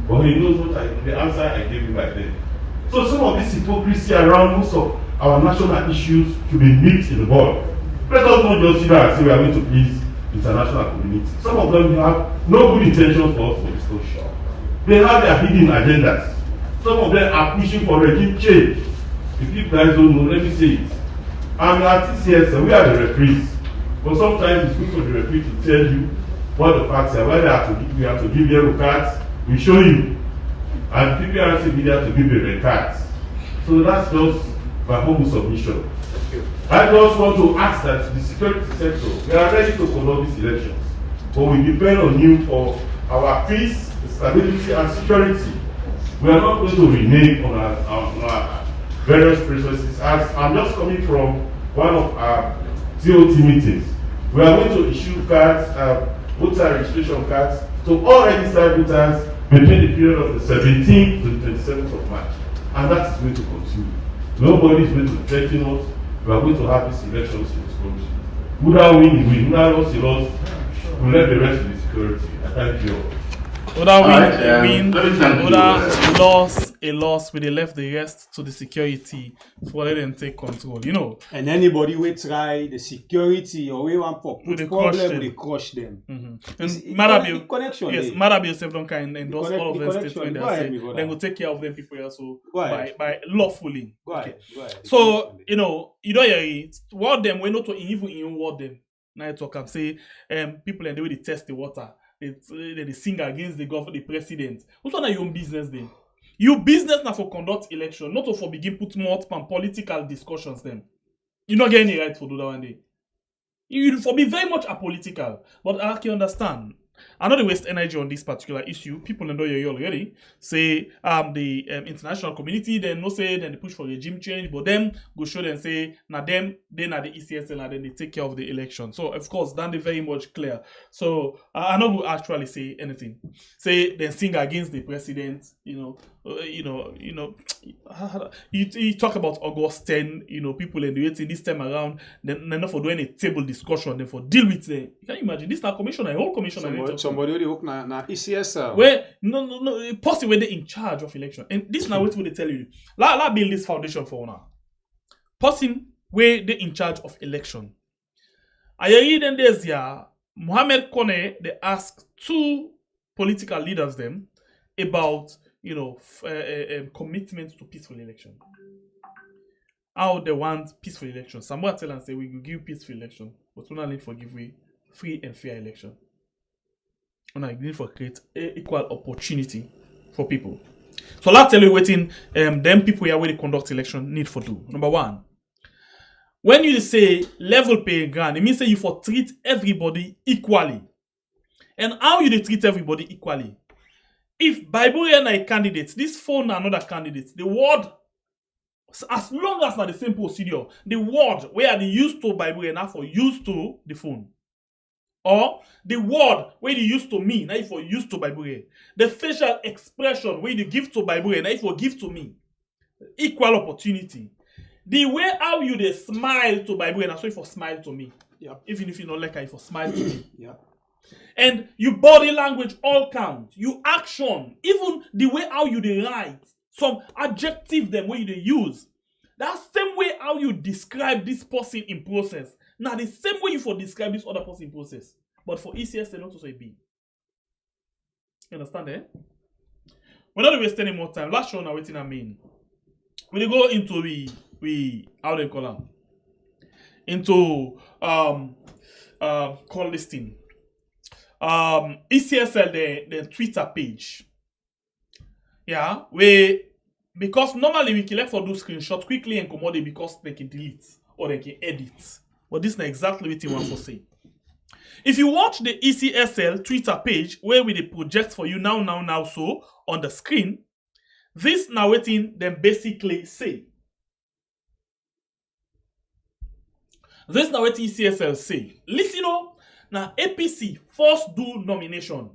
S12: But he knows what the answer I gave him by then. So some of this hypocrisy around most of our national issues should be nipped in the bud. Let us not just sit there and say we are going to please the international community. Some of them have no good intentions for us for this country. They have their hidden agendas. Some of them are pushing for regime change. If you guys don't know, let me say it. I'm at TCS, we are the referees. But sometimes it's good for the referee to tell you what the facts are. Whether we have to give yellow cards, we show you. And people are asking media to give the red cards. So that's just my humble submission. I just want to ask that the security sector, we are ready to conduct these elections. But we depend on you for our peace, stability, and security. We are not going to renege on our various processes. As I'm just coming from one of our TOT meetings. We are going to issue cards, voter registration cards, to all registered voters between the period of the 17th to the 27th of March. And that is going to continue. Nobody is going to threaten us. We are going to have these elections in this country. Who that win, win. Who that lost, he lost. We'll let the rest of the security. I thank you all.
S7: Other win,
S12: Alright,
S7: a win.
S12: let me thank you.
S7: Other loss, where they left the rest to the security for let them take control. You know.
S6: And anybody will try the security or we want for
S7: They
S6: put
S7: crush
S6: problem,
S7: them.
S6: they crush them.
S7: And Marabil,
S6: connection.
S7: yes,
S6: there.
S7: Marabil self don't kind endorse
S6: The
S7: all of them
S6: connection.
S7: statements.
S6: Go ahead,
S7: They
S6: my
S7: say
S6: brother.
S7: then go take care of them people also
S6: Go ahead.
S7: by lawfully.
S6: Go ahead. Go ahead. The
S7: So
S6: connection
S7: you know, you don't hear it. Word them when not to even in word them. Now I talk and say people and the way they test the water, they sing against the government, the president. What's on your own business then? You business now for conduct election, not to for begin put more on political discussions then. You not get any right for do that one day. You for be very much apolitical, but I can understand. I know they waste energy on this particular issue. People know you already say the international community then no say then they push for regime change, but them go show them say now them then are the ECSL and then they take care of the election. So of course that is very much clear. So I not go actually say anything. Say then sing against the president. You talk about August 10. You know people in the waiting this time around. Then not for doing a table discussion. Then for deal with them. Can you imagine this now commissioner, a whole commissioner.
S6: Somebody will hook na ECSL.
S7: Where no possibly they in charge of election. And this now what will they tell you? La build this foundation for now. Person where they in charge of election. I read in this year, Mohamed Kone, they ask two political leaders them about commitment to peaceful election. How they want peaceful election. Somebody tell and say we will give peaceful election, but we not need for give we free and fair election. And I need for create equal opportunity for people. So let's tell you waiting them people here where they conduct election need for do. Number one, when you say level playing ground, it means say you for treat everybody equally. And how you they treat everybody equally? If Bible and candidates, this phone and another candidates, the word as long as not the same procedure, the word where they used to Bible and now for used to the phone. Or the word where you used to me, now if you used to Bible. The facial expression where you give to Bible, now if you give to me. Equal opportunity. The way how you they smile to Bible, and so if you smile to me.
S6: Yep.
S7: Even if you don't like it, if you smile to me.
S6: Yeah.
S7: And your body language all count. You action. Even the way how you they write. Some adjective them where you they use. That same way how you describe this person in process. Now, the same way you for describe this other person process. But for ECS, they not also be. You understand, eh? We're not wasting any more time. Last show now, waiting I mean. When you go into we how they call them? Into call listing. ECSL the Twitter page. Yeah, because normally we can let for do screenshot quickly and commodity because they can delete or they can edit. But this is not exactly what you want to say. If you watch the ECSL Twitter page where we project for you now so on the screen, this now waiting them basically say. This now what ECSL say. Listen up, now APC first do nomination.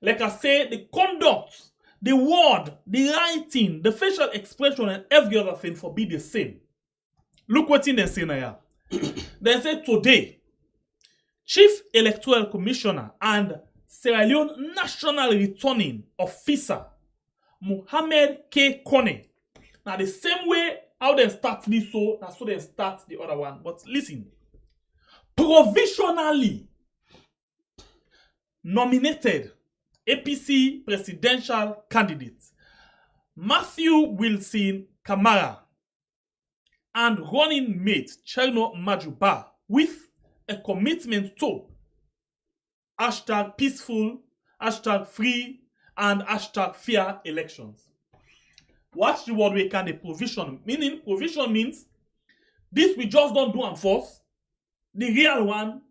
S7: Like I say, the conduct, the word, the writing, the facial expression, and every other thing for be the same. Look what in they say now. They say today, Chief Electoral Commissioner and Sierra Leone National Returning Officer Mohamed K. Kone. Now the same way how they start this so, that's how they start the other one. But listen, provisionally nominated APC presidential candidate Matthew Wilson Kamara and running mate Cherno Majuba with a commitment to hashtag peaceful, hashtag free, and hashtag fair elections. Watch the word we can the provision. Meaning, provision means this we just don't do and force. The real one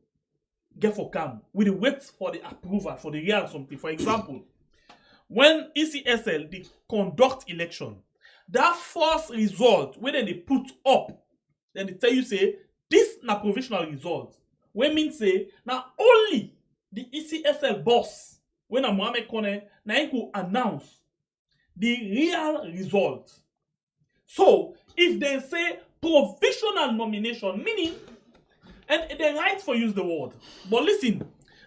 S7: get for come. We wait for the approval for the real something. For example, when ECSL they conduct election, that first result where they put up, then they tell you say this na provisional result. When mean say now only the ECSL boss when a Mohamed Kone na him could announce the real result. So if they say provisional nomination, meaning and they right for use the word, but listen,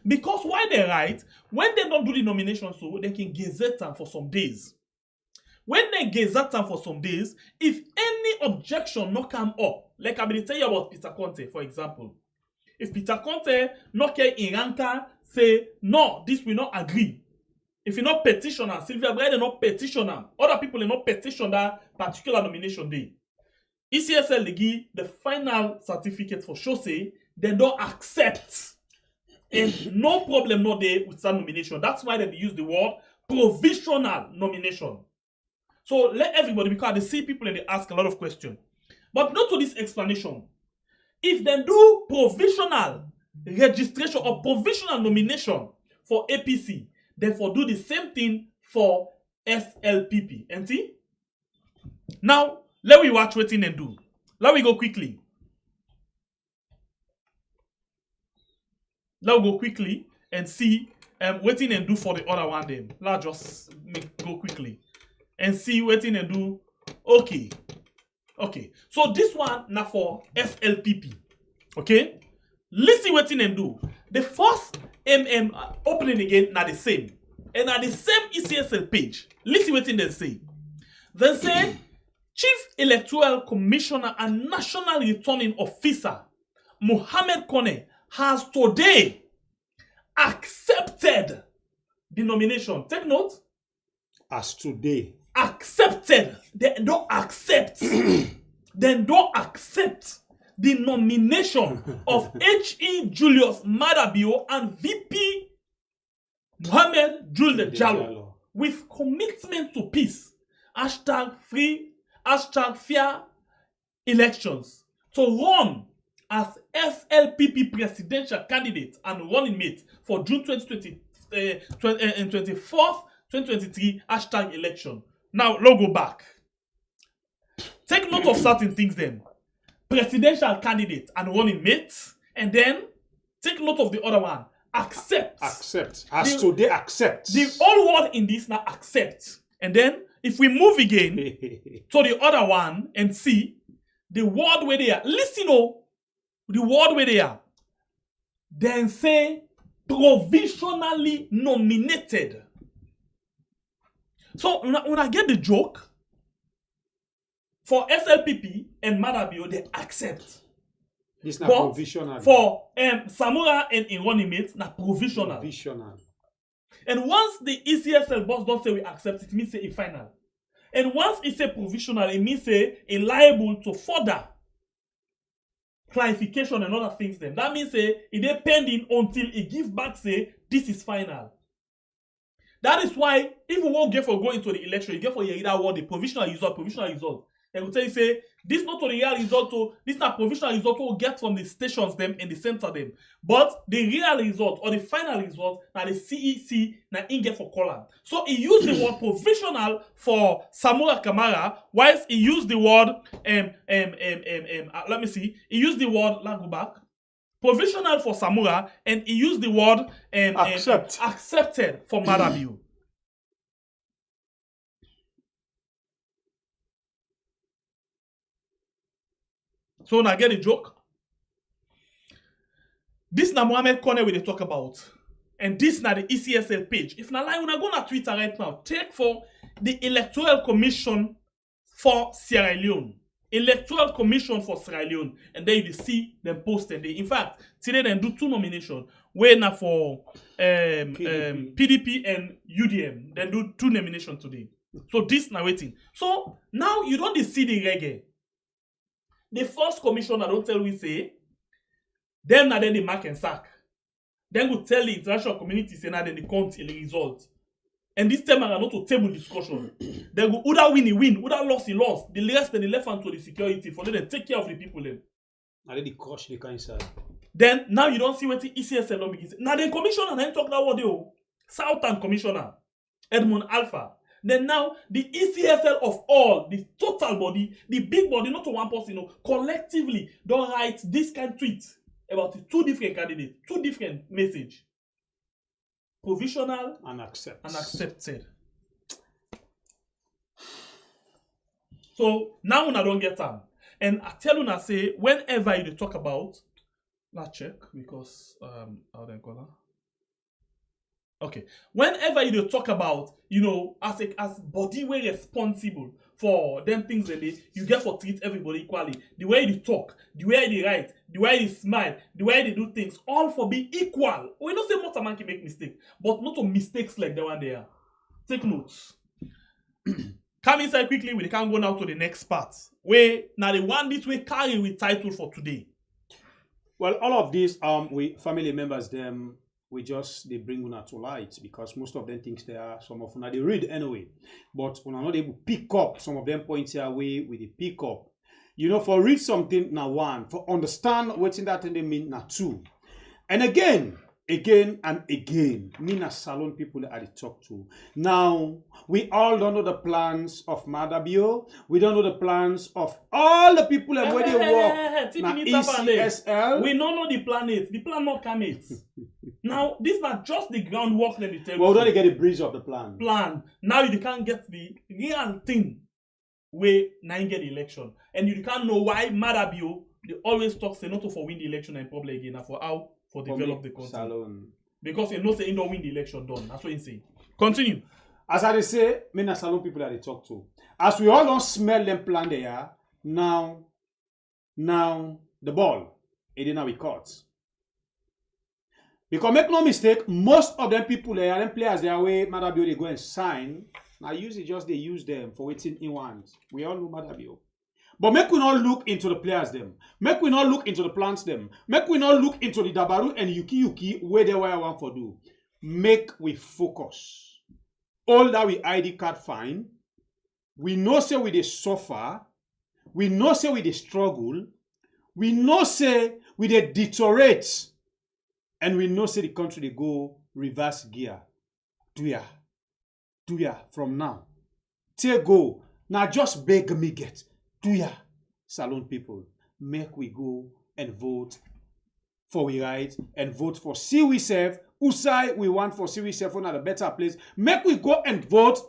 S7: Because why they write, when they don't do the nomination, so they can gazette them for some days. When they gazette them for some days, if any objection not come up, like I will tell you about Peter Conte, for example. If Peter Conte not care in ranka, say, no, this will not agree. If you not petitioner, Sylvia Bride not petitioner, other people are not petition that particular nomination day. ECSL they give the final certificate for show say they don't accept. And no problem no day with that nomination. That's why they use the word provisional nomination. So let everybody, because they see people and they ask a lot of questions. But not to this explanation. If they do provisional registration or provisional nomination for APC, therefore do the same thing for SLPP. And see? Now, let me watch what and do. Let me go quickly. Let's go quickly and see waiting and do for the other one then. Let's just go quickly and see waiting and do. Okay. Okay. So this one now for SLPP. Okay. Listen waiting and do. The first opening again now the same. And at the same ECSL page. Listen waiting they say. They say Chief Electoral Commissioner and National Returning Officer Mohammed Kone has today accepted the nomination. Take note.
S6: As today.
S7: Accepted. They don't accept. They don't accept the nomination of H.E. Julius Madabio and VP Mohammed Julde Jallo with commitment to peace. #free, #fair elections to run as SLPP presidential candidate and running mate for June 2023 #election. Now, let's go back. Take note of certain things then. Presidential candidate and running mate, and then take note of the other one. Accept.
S6: Accept. As today, accept.
S7: The whole word in this now accept. And then, if we move again to the other one and see the word where they are. Listen, the word where they are. Then say provisionally nominated. So when I get the joke, for SLPP and Madabio, they accept.
S6: This is provisional.
S7: For Samura and Inronimate, na provisional.
S6: Provisional.
S7: And once the ECSL boss don't say we accept it means say a final. And once it say provisional, it means say a liable to further clarification and other things then. That means say it is pending until it give back say this is final. That is why if we won't get for go into the election, you get for your either word the provisional result. They will tell you say this not to the real result, this not provisional result we'll get from the stations them and the center them. But the real result or the final result now the CEC now in get for column. So he used the word provisional for Samura Kamara, whilst he used the word let me see, he used the word let's go back. Provisional for Samura, and he used the word accepted for Madabio. So now get a joke. This na Mohammed Kone we they talk about. And this na the ECSL page. If na lie, when I go on Twitter right now, take for the Electoral Commission for Sierra Leone. Electoral Commission for Sierra Leone. And then you see them posted. In fact, today they do 2 nominations. Where now for PDP and UDM. They do 2 nominations today. So this now waiting. So now you don't see the reggae. The first commissioner don't tell we say, them na then they mark and sack. Then go tell the international community say na then they count the result. And this time are not to table discussion. They go either win, he win, either lost, he lost. The rest and the left hand to the security for them to take care of the people then.
S6: Now they crush the inside.
S7: Then now you don't see what the ECSL not begins. Now the commissioner and then talk that word yo. Southern Commissioner Edmund Alpha. Then now, the ECSL of all, the total body, the big body, not to one person, collectively, don't write this kind of tweet about the 2 different candidates, 2 different message. Provisional
S6: and
S7: accepted. So, now I don't get them. And I tell you, I say, whenever you talk about, let's check, because, how do I call that? Okay. Whenever you talk about, as body way responsible for them things that you get for treat everybody equally. The way they talk, the way they write, the way they smile, the way they do things, all for be equal. We don't say most man can make mistake, but not of mistakes like the one there. Take notes. Come inside quickly, we can go now to the next part. Where now the one this way carry with title for today.
S6: Well, all of these, we family members, them, they bring una to light because most of them thinks they are, some of una they read anyway, but una not able to pick up some of them points here away with the pick up. For read something now one, for understand what's in that thing they mean now two. And again and again, me na salon people that I talk to. Now, we all don't know the plans of Madabio. We don't know the plans of all the people that where they work. Now, Ecsl.
S7: We don't know the planet. The plan not come it. Now, this is not just the groundwork that they tell you.
S6: Well, we don't get the breeze of the plan.
S7: Now you can't get the real thing where now you get the election. And you can't know why Madabio, they always talk say not to for win the election and probably again for how for develop the country.
S6: Salon.
S7: Because you know say you don't win the election done. That's what you say. Continue.
S6: As I say, me na salon people that they talk to. As we all don't smell them plan there, now the ball, it is now we caught. Because make no mistake, most of them people there, them players their way, Madabio they go and sign. Now usually just they use them for waiting in ones. We all know Madabio. But make we not look into the players them. Make we not look into the plants them. Make we not look into the Dabaru and Yuki where they were want for do. Make we focus. All that we ID card find. We know say we they suffer. We know say we they struggle. We know say we they deteriorate. And we know say the country they go reverse gear. Do ya from now. Take go. Now just beg me get. Do ya, salon people, make we go and vote for we right and vote for see we serve. Who side we want for see we serve for a better place. Make we go and vote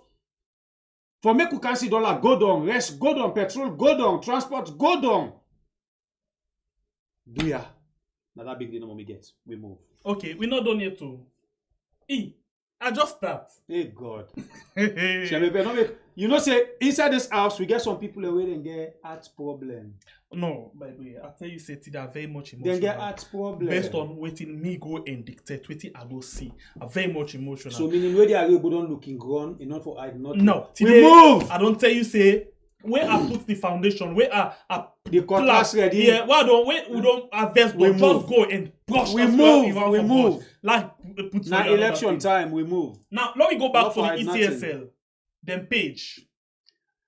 S6: for make we can see dollar go down, rest go down, petrol go down, transport go down. Do ya? Now that big dinner we get, we move.
S7: Okay, we're not done yet too. I just start.
S6: Hey God. Say inside this house we get some people away and get heart problem.
S7: No, by the way, I tell you, say they are very much emotional.
S6: They get heart problem.
S7: Based on waiting me go and dictate, waiting I go see. Are very much emotional.
S6: So meaning where they are go don't looking grown, enough for I not.
S7: No,
S6: today, we move.
S7: I don't tell you say where I put the foundation, where I
S6: the cutlass ready.
S7: Yeah, we don't invest, but just go and brush.
S6: We move.
S7: Like
S6: now election time, we move.
S7: Now let me go back to the ECSL. Then page.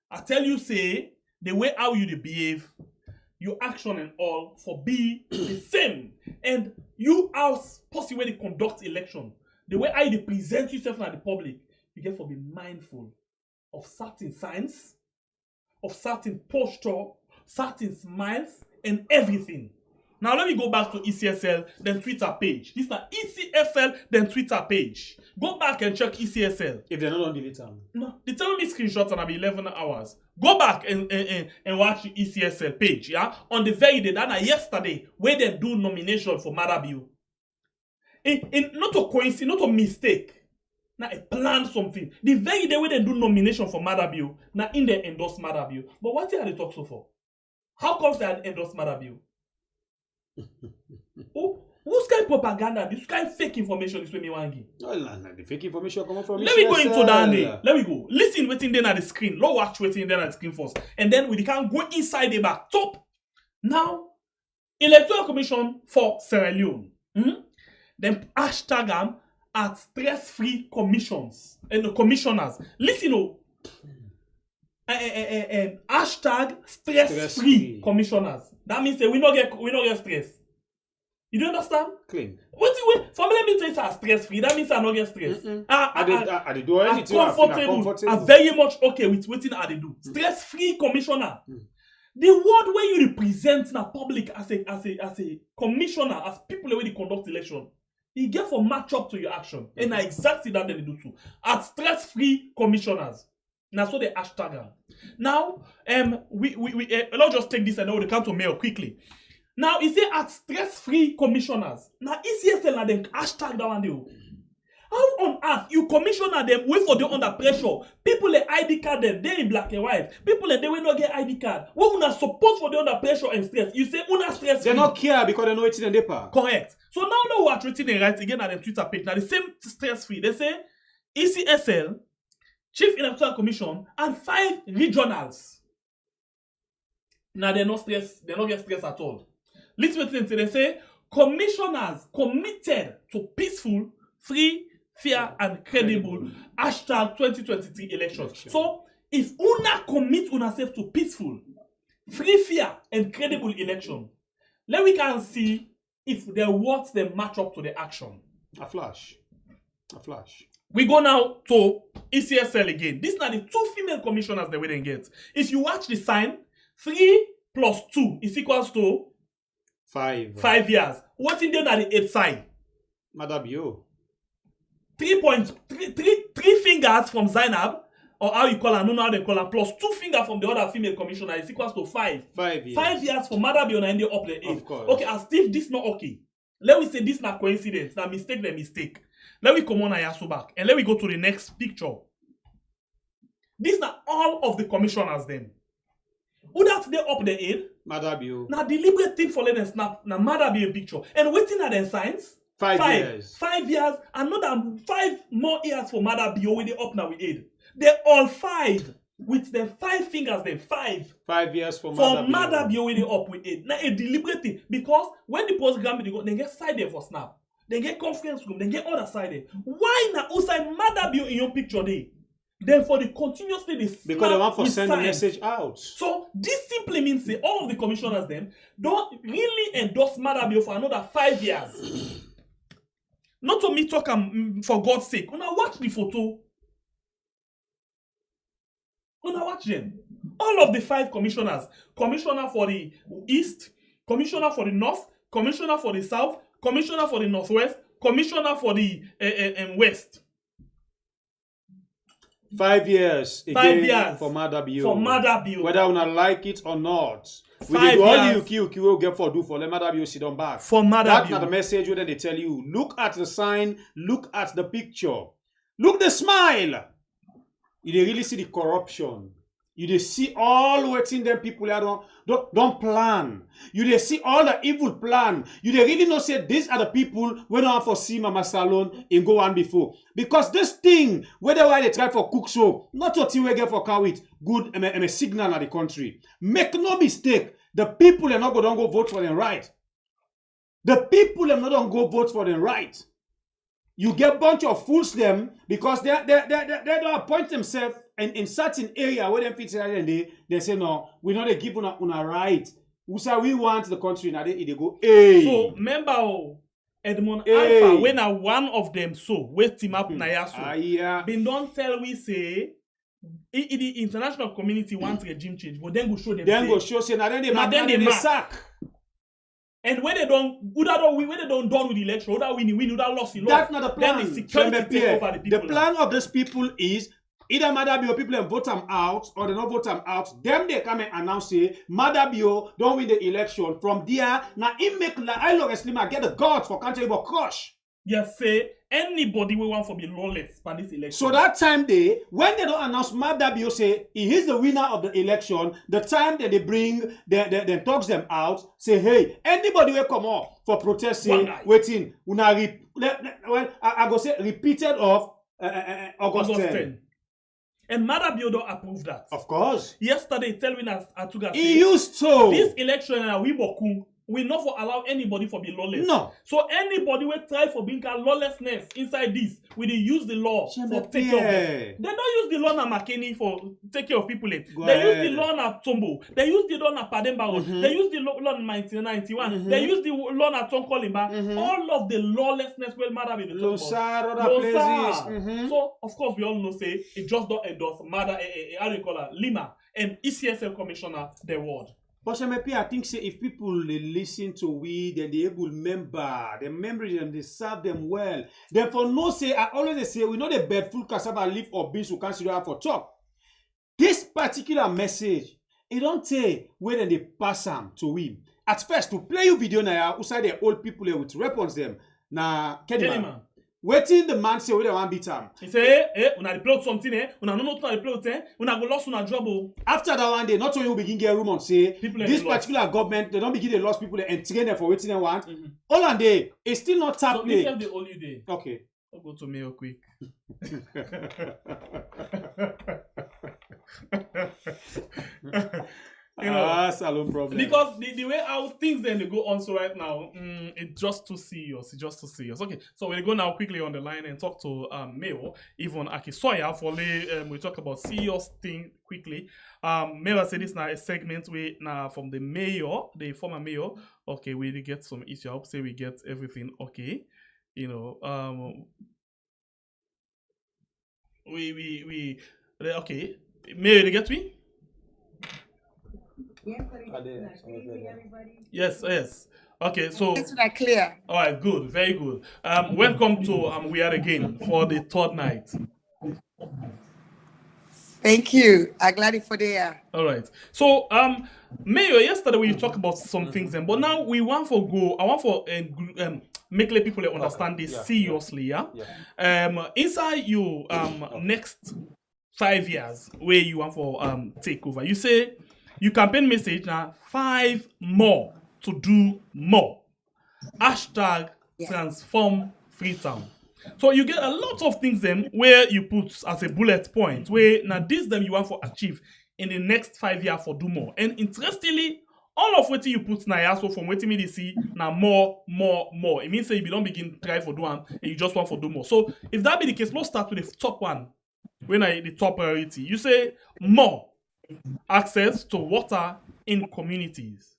S7: I tell you, say the way how you behave, your action and all for be the same. And you as possible way to conduct election, the way how you present yourself to the public, you get to be mindful of certain signs, of certain posture, certain smiles, and everything. Now let me go back to ECSL, then Twitter page. This is ECSL, then Twitter page. Go back and check ECSL.
S6: If they're not on delete them.
S7: No, they tell me screenshots and I'll be 11 hours. Go back and watch the ECSL page, yeah? On the very day, that yesterday, where they do nomination for Madabio. Not a coincidence, not a mistake. Now, I planned something. The very day where they do nomination for Madabio, now in they endorse Madabio. But what are they talk so for? How come they endorse Madabio? Who's kind of propaganda? This kind of fake information is what me want to give.
S6: No, the fake information come from.
S7: Let me go into that day. Let me go. Listen, waiting then at the screen. Let's watch waiting then at the screen first, and then we can go inside the back top. Now, Electoral Commission for Sierra Leone. Then hashtag them at stress-free commissions and commissioners. Listen, hashtag stress-free commissioners. That means we not get stress. You don't understand?
S6: Clean.
S7: What do you for me? Let me say stress-free. That means I not get stress.
S6: I do anything.
S7: Comfortable. I'm very much okay with what I do. Stress-free commissioner. The word where you represent the public as a commissioner, as people where they conduct election, you get for match up to your action. And I exactly that they do too. At stress-free commissioners. Now so they hashtag them. Now, let's just take this and now we come to mail quickly. Now, you say at stress-free commissioners. Now, ECSL and then hashtag that one. How on earth you commissioner them wait for them under pressure? People they ID card them, they in black and white. People they will not get ID card. What una support for the under pressure and stress? You say una stress.
S6: They not care because they know it's in the paper.
S7: Correct. So now we are treating it right again at the Twitter page. Now the same stress free. They say Ecsl, Chief Electoral Commission, and 5 regionals. Now they not stress. They don't get stress at all. Listen to them. They say commissioners committed to peaceful, free, fair, and credible hashtag 2023 elections. So if una commit una self to peaceful, free, fair, and credible election, then we can see if their words they match up to the action.
S6: A flash. A flash.
S7: We go now to Ecsl again. These are the 2 female commissioners that we didn't get. If you watch the sign, 3 plus 2 is equals to
S6: 5.
S7: 5 years. What's in there at the 8th side?
S6: Madam Yo.
S7: 3 fingers from Zainab, or how you call her, no know how they call her, plus 2 fingers from the other female commissioner is equals to 5.
S6: 5 years.
S7: 5 years for Mother Biona and they up the 8.
S6: Of course.
S7: Okay, as if this not okay. Let me say this not coincidence. Now mistake. Let me come on Ayasu back. And let me go to the next picture. These are all of the commissioners then. Who that they up the 8?
S6: Madam Yo.
S7: Now deliberate thing for let them snap. Now Mother be a picture. And waiting at the signs.
S6: 5 years.
S7: 5 years. Another 5 more years for Mother Bio when they up now with 8. They're all 5. With the 5 fingers, then 5.
S6: 5 years for
S7: Mother Bio when they up with 8. Now a deliberate thing. Because when the postgram they go, they get side there for snap. They get conference room. They get other side there. Why now outside Mother Bio in your picture there? Then for the continuously they
S6: because they want to send the message out.
S7: So this simply means that all of the commissioners then don't really endorse Mother Bio for another 5 years. Not to me talk for God's sake. When I watch the photo, when I watch them, all of the 5 commissioners, commissioner for the East, commissioner for the North, commissioner for the South, commissioner for the Northwest, commissioner for the West.
S6: 5 years.
S7: 5 years
S6: for Mother Bio.
S7: For Mother Bio.
S6: Whether una like it or not.
S7: 5
S6: We all
S7: years.
S6: you will get for do for let Mother Bio sit on back.
S7: For Mother
S6: That's
S7: Bio.
S6: not the message where they tell you. Look at the sign. Look at the picture. Look the smile. You dey really see the corruption. You dey see all waiting them people here don't plan. You dey see all the evil plan. You dey really know say these are the people when I for see Mama Salon and go on before. Because this thing, whether why they try for cook so, not what you get for cow it, good a signal at the country. Make no mistake, the people are not going to go vote for them right. The people are not going to go vote for them right. You get a bunch of fools them because they don't appoint themselves in certain area where they fit and they say no, we not give una right. We want the country now they go hey.
S7: So remember Edmond
S6: Hey.
S7: Alpha when one of them so wait team up na yaso.
S6: Yeah.
S7: Been don't tell we say the international community wants regime change, but then go show them.
S6: Then
S7: say,
S6: go show say now then they
S7: Now
S6: mark
S7: then
S6: and
S7: they
S6: they
S7: mark.
S6: sack.
S7: And when they don't when they don't done with the election, who that win, who that lost, he lost.
S6: That's not the plan.
S7: Then the security take over the people.
S6: The plan of these people is either Mother Bio people vote them out or they don't vote them out. Them they come and announce say Mother Bio don't win the election. From there, now it make like I love Slima get the gods for country but crush.
S7: Yes, say anybody will want to be lawless for this election.
S6: So that time when they don't announce Mother Bio say he is the winner of the election, the time that they bring they talks them out, say hey, anybody will come up for protesting, waiting, I go say repeated of August 10.
S7: And Mother Bio don't approve that.
S6: Of course.
S7: Yesterday, telling us Atuga
S6: He used to.
S7: This election we not for allow anybody for be lawless.
S6: No.
S7: So anybody will try for being lawlessness inside this, we dey use the law for take care of them. They don't use the law na Makeni for take care of people. They use the law na Tombo. They use the law na Pademba. They use the law na 1991. They use the law na Tonkolimba. All of the lawlessness will matter with the
S6: places.
S7: So of course we all know say it just don't endorse Mother how do you call her Lima and Ecsl commissioner their word.
S6: But I think say if people they listen to we, then they able member, the memory them, they serve them well. Therefore, no say I always say we know the bed full cassava leaf or beans we consider for talk. This particular message, it don't say whether they pass them to we. At first, to play you video now, outside the old people with weapons them. Now, Kenima, Waiting the man say we don't want beat him.
S7: He say, una dey play with something, una no know what dey play with, una go lost una job.
S6: After that one day, not only we begin get rumors say
S7: People
S6: this particular government, they don't begin to lost people and train them for waiting they want. All on day, it's still not happening.
S7: So the only day.
S6: Okay.
S7: I'll go to mail quick.
S6: Salon problem.
S7: Because the way how things then they go on so right now, it's just too serious. It's just too serious. Okay, so we'll go now quickly on the line and talk to Mayor Yvonne Akisoya for we talk about serious thing quickly. Mayor said this now a segment we now from the mayor, the former mayor. Okay, we get some issue. I hope say we get everything okay. You know, okay. Mayor, you get me? Yes, yes. Okay, so
S13: it's not clear.
S7: All right, good, very good. Welcome to We Are Again for the third night.
S13: Thank you. I'm glad for there.
S7: All right. So, Mayor, yesterday we talked about some things, but now we want for go. I want for make let people understand this seriously. Yeah. Inside you next 5 years where you want for take over. You say your campaign message now 5 more to do more. Hashtag transform Freetown. So you get a lot of things then where you put as a bullet point where now this them you want for achieve in the next 5 years for do more. And interestingly, all of what you put now also from what me see now more. It means that if you don't begin try for do one and you just want for do more. So if that be the case, let's start with the top one. When I the top priority, you say more access to water in communities.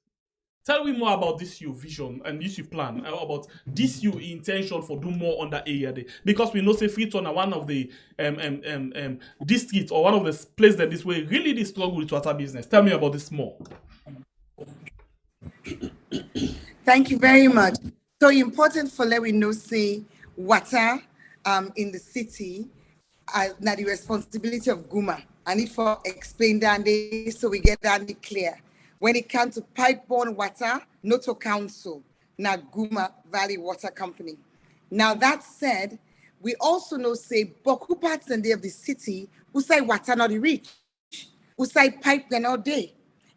S7: Tell me more about this your vision and this your plan, about this your intention for do more on that area there. Because we know say Freetown are one of the districts or one of the places that this way really they struggle with water business. Tell me about this more.
S13: Thank you very much. So important for let we know say water in the city now the responsibility of Guma. I need for explain that so we get that clear. When it comes to pipe-borne water, Noto Council, now Guma Valley Water Company. Now that said, we also know say Boku parts and day of the city who say water not reach, who say pipe then all day,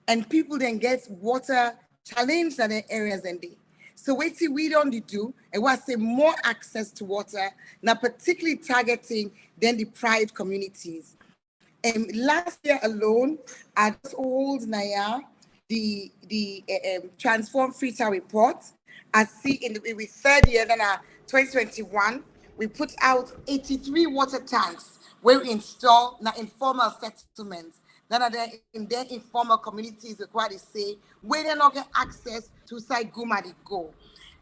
S13: and people then get water challenged in their areas and day. So wait till we don't do, and we say more access to water, now particularly targeting then deprived communities. And last year alone, I just hold Naya the Transform Freetown report. I see in the third year, then 2021, we put out 83 water tanks where we install now informal settlements. Then are there in their informal communities required to say where they not get access to site Guma they go.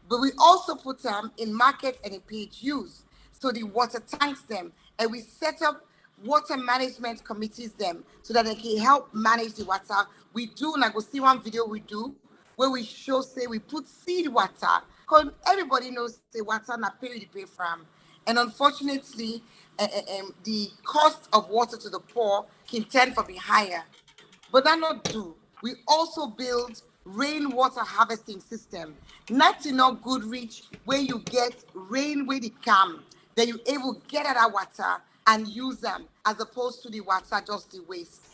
S13: But we also put them in markets and in PHUs. So the water tanks them, and we set up water management committees them so that they can help manage the water. We do, like we'll see one video we do where we show, say we put seed water, because everybody knows the water not pay from. And unfortunately, the cost of water to the poor can tend to be higher. But that not do. We also build rainwater harvesting system. Not enough good reach where you get rain where they come, then you able to get at that water and use them as opposed to the water just the waste.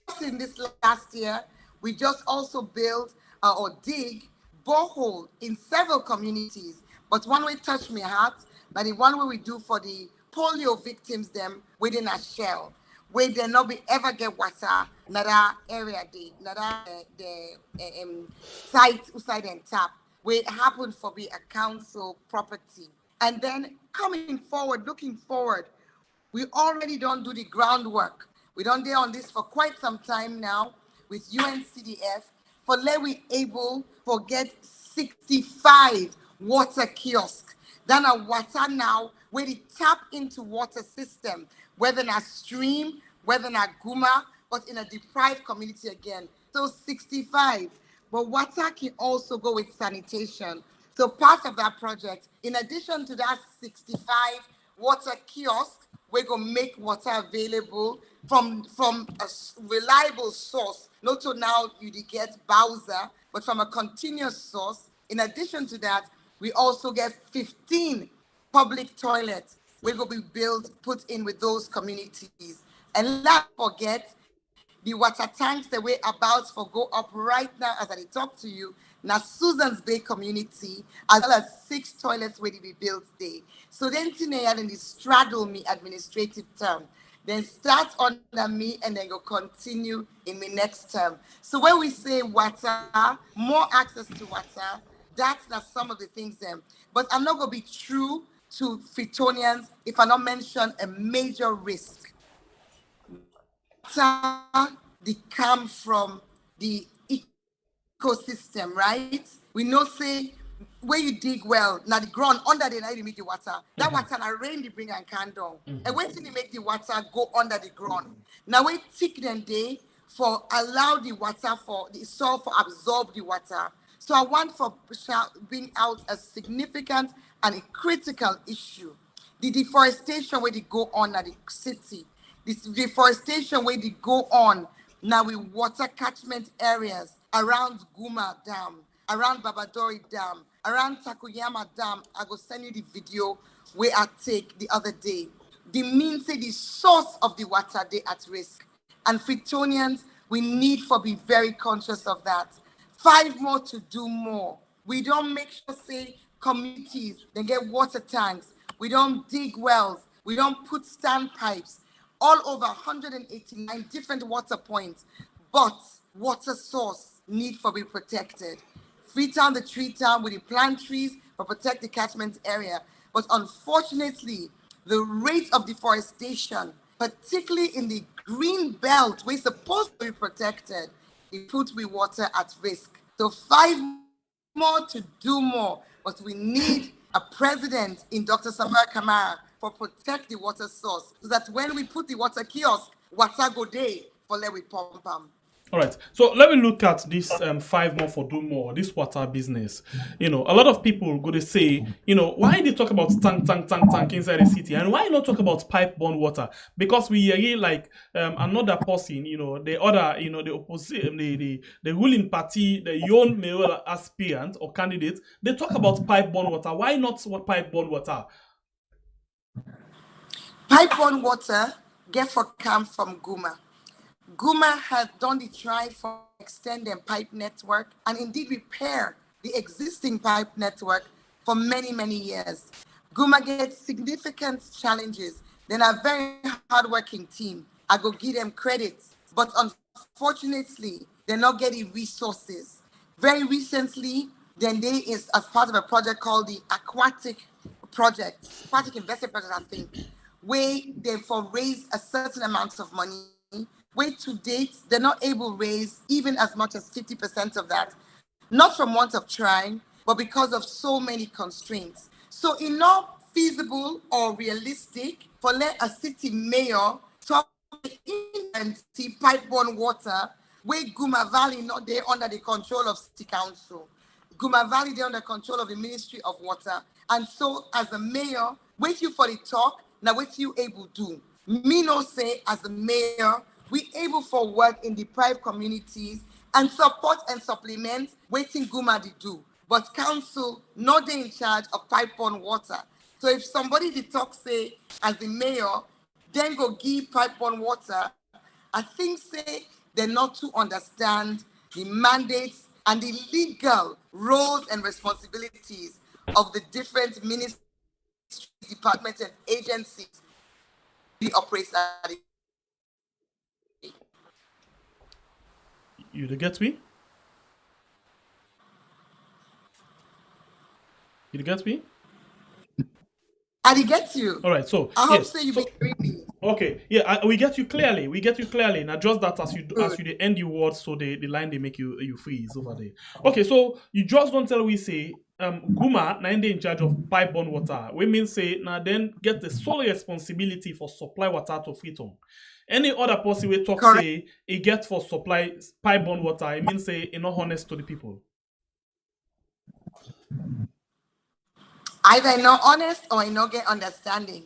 S13: Just in this last year, we just also built or dig borehole in several communities. But one way touched my heart, but the one way we do for the polio victims them within a shell, where they not be ever get water, nada area they, nada the site outside and tap, where it happened for be a council property. And then coming forward, looking forward, we already don't do the groundwork. We don't do on this for quite some time now with UNCDF for let we able to get 65 water kiosks. Then a water now where they tap into water system, whether in a stream, whether in a Guma, but in a deprived community again. So 65. But water can also go with sanitation. So part of that project, in addition to that 65 water kiosks, we're going to make water available from a reliable source. Not so now you get Bowser, but from a continuous source. In addition to that, we also get 15 public toilets will go be built, put in with those communities. And let's forget the water tanks the way about for go up right now as I talk to you. Now Susan's Bay community, as well as 6 toilets where they be built there. So then Tinea then straddle me administrative term. Then start under me and then go continue in my next term. So when we say water, more access to water, that's some of the things then. But I'm not gonna be true to Fritonians if I don't mention a major risk. They come from the ecosystem, right? We know say where you dig well, now the ground under the night you make the water. That water na rain they bring and can down. And when they make the water go under the ground. Now we take them day for allow the water for the soil for absorb the water. So I want for bring out a significant and a critical issue. The deforestation where they go on at the city. This deforestation where they go on now with water catchment areas around Guma Dam, around Babadori Dam, around Takuyama Dam. I go send you the video where I take the other day. The means say the source of the water they at risk. And Fritonians, we need for be very conscious of that. 5 more to do more. We don't make sure say communities they get water tanks. We don't dig wells. We don't put standpipes. All over 189 different water points, but water source need for be protected. Freetown, the tree town, we plant trees for protect the catchment area. But unfortunately, the rate of deforestation, particularly in the green belt, we're supposed to be protected, it puts we water at risk. So 5 more to do more, but we need a president in Dr. Samara Kamara for protect the water source, so that when we put the water kiosk, water go there for let we pump them.
S7: All right, so let me look at this 5 more for do more, this water business. You know, a lot of people go to say, you know, why they talk about tank inside the city, and why not talk about pipe-borne water? Because we hear like another person, you know, the other, you know, the opposition, the ruling party, the young mayoral aspirant or candidate, they talk about pipe-borne water. Why not what pipe-borne water?
S13: Pipe-borne water get for come from Guma. Guma has done the try for extend their pipe network and indeed repair the existing pipe network for many, many years. Guma gets significant challenges. They're a very hardworking team. I go give them credit, but unfortunately, they're not getting resources. Very recently, then they is as part of a project called the Aquatic Investment Project, I think, where they for raise a certain amount of money. Where to date, they're not able to raise even as much as 50% of that. Not from want of trying, but because of so many constraints. So it's not feasible or realistic for let a city mayor talk in pipe-borne water where Guma Valley not there under the control of city council. Guma Valley there under control of the Ministry of Water. And so as a mayor, wait you for the talk, now what you able to do? Me no say as a mayor, we able for work in deprived communities and support and supplement waiting Guma to do. But council not they in charge of pipe-borne water. So if somebody the talk say as the mayor, then go give pipe-borne water, I think say they not to understand the mandates and the legal roles and responsibilities of the different ministries, departments, and agencies the operate at the
S7: You get me? You get me?
S13: I did get you.
S7: All right, so
S13: I hope so you be hearing me.
S7: Okay, yeah, we get you clearly. We get you clearly. Now, just that as you they end your words, so the line they make you freeze over there. Okay, so you just don't tell we say Guma now they in charge of pipe-borne water. We mean say now then get the sole responsibility for supply water to Freetown. Any other person we talk
S13: Correct.
S7: say he get for supply pipe-borne water, it means say he not honest to the people.
S13: Either not honest or not get understanding.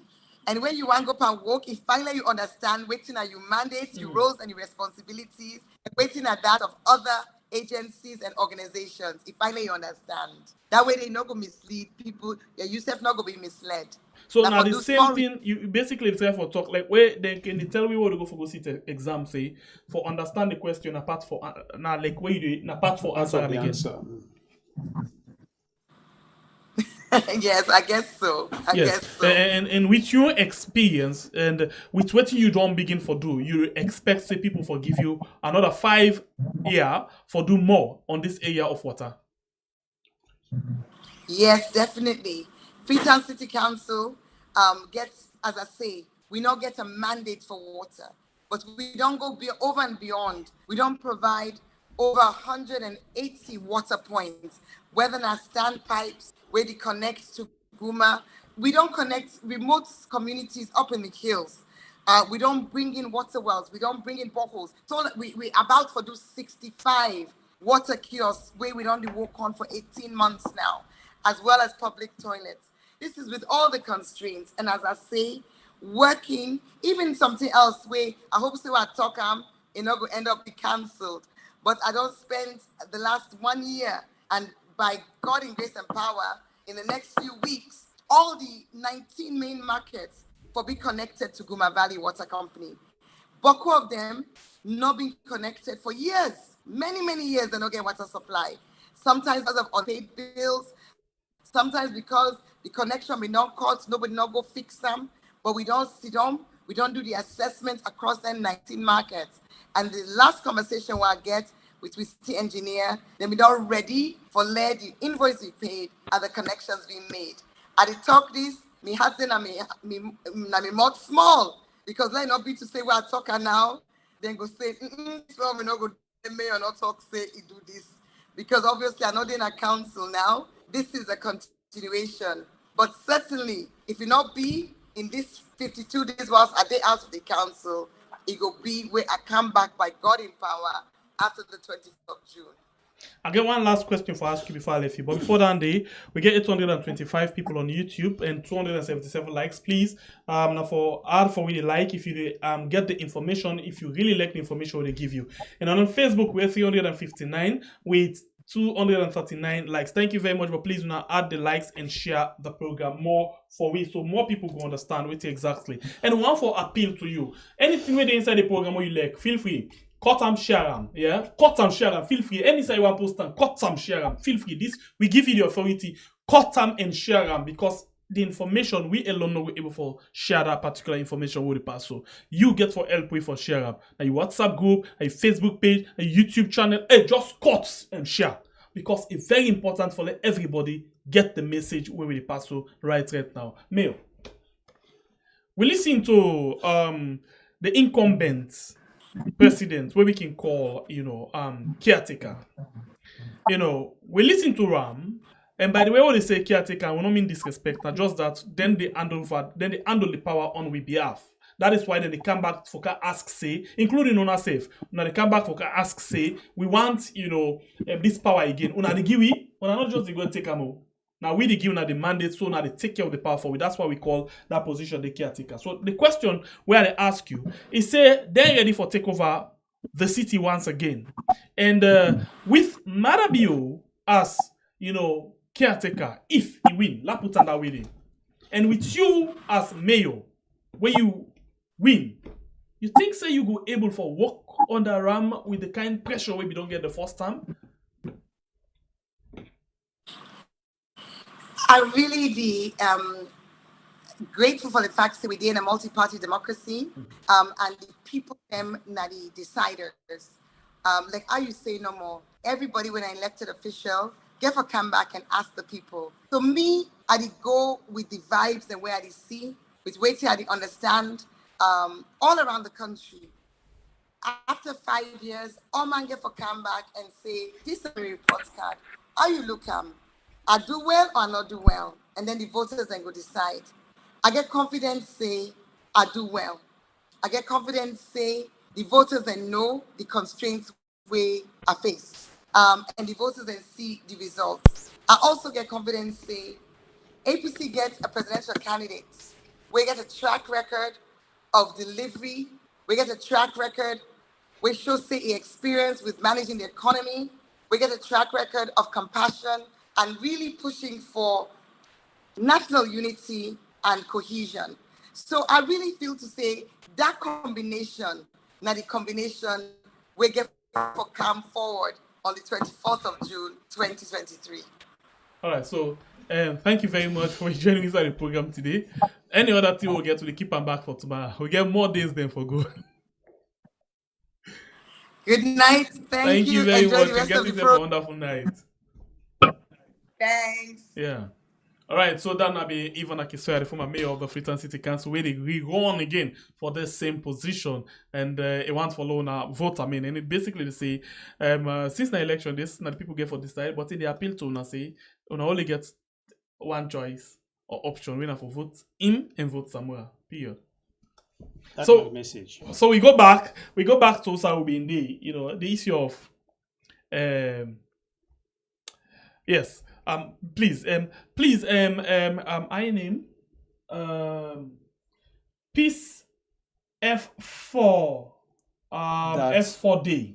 S13: And when you want to go and walk, if finally you understand waiting at your mandates, your roles and your responsibilities, and waiting at that of other agencies and organizations. If I may understand. That way they not go mislead people. Yeah, you self not go be misled.
S7: So
S13: That
S7: now
S13: for
S7: the
S13: do
S7: same
S13: small
S7: thing you basically try for talk like where then can you tell me what to go for go sit exam say for understand the question apart for now like where you do it apart for answer them again.
S13: Yes, I guess so. I
S7: Yes,
S13: guess so.
S7: and with your experience and with what you don't begin for do, you expect say people forgive you another 5 year for do more on this area of water.
S13: Yes, definitely. Freetown City Council gets, as I say, we not get a mandate for water, but we don't go over and beyond. We don't provide over 180 water points, whether not standpipes, where they connect to Guma. We don't connect remote communities up in the hills. We don't bring in water wells. We don't bring in boreholes. So we about to do 65 water kiosks where we don't do work on for 18 months now, as well as public toilets. This is with all the constraints. And as I say, working, even something else where I hope so I talk it not going to end up be cancelled. But I don't spend the last 1 year, and by God in grace and power, in the next few weeks, all the 19 main markets for be connected to Guma Valley Water Company. Boku of them not being connected for years, many years, they don't get water supply. Sometimes because of unpaid bills, sometimes because the connection be not cut, nobody not go fix them, but we don't sit down, we don't do the assessment across the 19 markets. And the last conversation I get with the engineer, then we not ready for let the invoice be paid and the connections being made. I did talk this, me husband and me more small, because let not be to say what I talk now, then go say, so we not go may or not talk say he do this. Because obviously I'm not in a council now. This is a continuation. But certainly, if you not be in this 52 days whilst I did out of the council, it will be where I come back by God in power after the 20th of June.
S7: I get one last question for ask you before I leave you. But before that day, we get 825 people on YouTube and 277 likes. Please, now for add for really like if you get the information, if you really like the information they give you. And on Facebook, we're 359 with 239 likes. Thank you very much, but please now add the likes and share the program more for we so more people go understand what exactly. And one for appeal to you. Anything where they inside the program where you like, feel free. Cut and share them, yeah? Cut and share them, feel free. Any side you want to post them, cut them, share them, feel free. This, we give you the authority, cut them and share them because the information, we alone know we're able to share that particular information with the pass. So you get for help with for share them. Now your WhatsApp group, a Facebook page, a YouTube channel, just cut and share. Because it's very important for let everybody get the message where we pass right now. Mayo. We listen to the incumbent president, where we can call, caretaker. We listen to Ram, and by the way, when they say caretaker, we don't mean disrespect, not just that, then they handle the power on we behalf. That is why then they come back for ask say, including Una Safe. Now they come back for ask say, we want, this power again. Una they give we, una not just they go take them. Now we give the mandate, so now they take care of the power forward. That's why we call that position the caretaker. So the question where they ask you is say they're ready for take over the city once again. And with Marabio as caretaker, if he win, La Putanda winning. And with you as mayor, where you win, you think say you go able for work on the Ram with the kind pressure where we don't get the first time?
S13: I really be grateful for the fact that we're in a multi-party democracy and the people, them, not the deciders. Like I used to say no more, everybody when I elected official, get for come back and ask the people. So me, I did go with the vibes and where I did see, with waiting I did understand all around the country. After 5 years, all man get for come back and say, this is a report card. How you look I do well or I not do well, and then the voters then go decide. I get confidence say I do well. I get confidence say the voters then know the constraints we are faced, and the voters then see the results. I also get confidence say APC gets a presidential candidate. We get a track record of delivery. We get a track record which shows say experience with managing the economy, We get a track record of compassion and really pushing for national unity and cohesion. So I really feel to say that combination, now the combination we get for come forward on the 24th of June, 2023.
S7: All right, so thank you very much for joining inside the program today. Any other thing we'll get to the keep and back for tomorrow. We'll get more days than for good.
S13: Good night. Thank you.
S7: Very
S13: Enjoy
S7: much.
S13: the rest
S7: Get
S13: of the
S7: yourself a wonderful night.
S13: Thanks.
S7: Yeah. All right, so that will be Ivan Akiswaya, the former mayor of the Freetown City Council, where they rerun again for the same position, and it wants follow now vote. I mean, and it basically they say, since the election, this now the people get for decide, but in the appeal to now say, only get one choice or option winner for vote him and vote somewhere. Period.
S6: That's
S7: So
S6: the message.
S7: So we go back to Sarubi in the issue of yes. Please, I name Peace F4 F4D.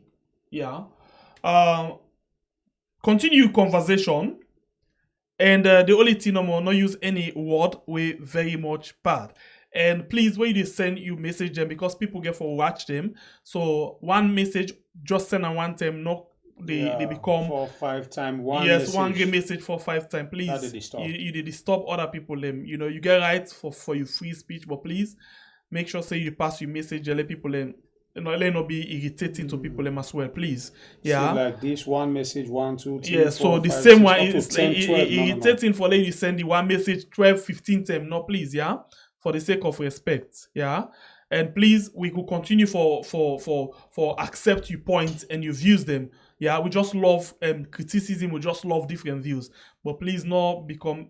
S7: Yeah. Continue conversation, and the only thing not use any word we very much bad. And please, when you send you message them, because people get for watch them. So one message just send and one time no. They become
S6: 4 5 times one.
S7: Yes,
S6: message.
S7: one game message 4 5 times. Please, you disturb other people. Them, you get rights for your free speech, but please make sure say you pass your message and let people them. Let not be irritating to people them as well. Please, yeah.
S6: So like this one message 1 2 3.
S7: Yeah,
S6: 4,
S7: so the
S6: 5,
S7: same
S6: 6,
S7: one
S6: up to
S7: is
S6: 10, 12.
S7: irritating for letting you send the one message 12 15 times. No, please, yeah, for the sake of respect, yeah. And please, we could continue for accept your points and your views them. Yeah, we just love criticism. We just love different views. But please not become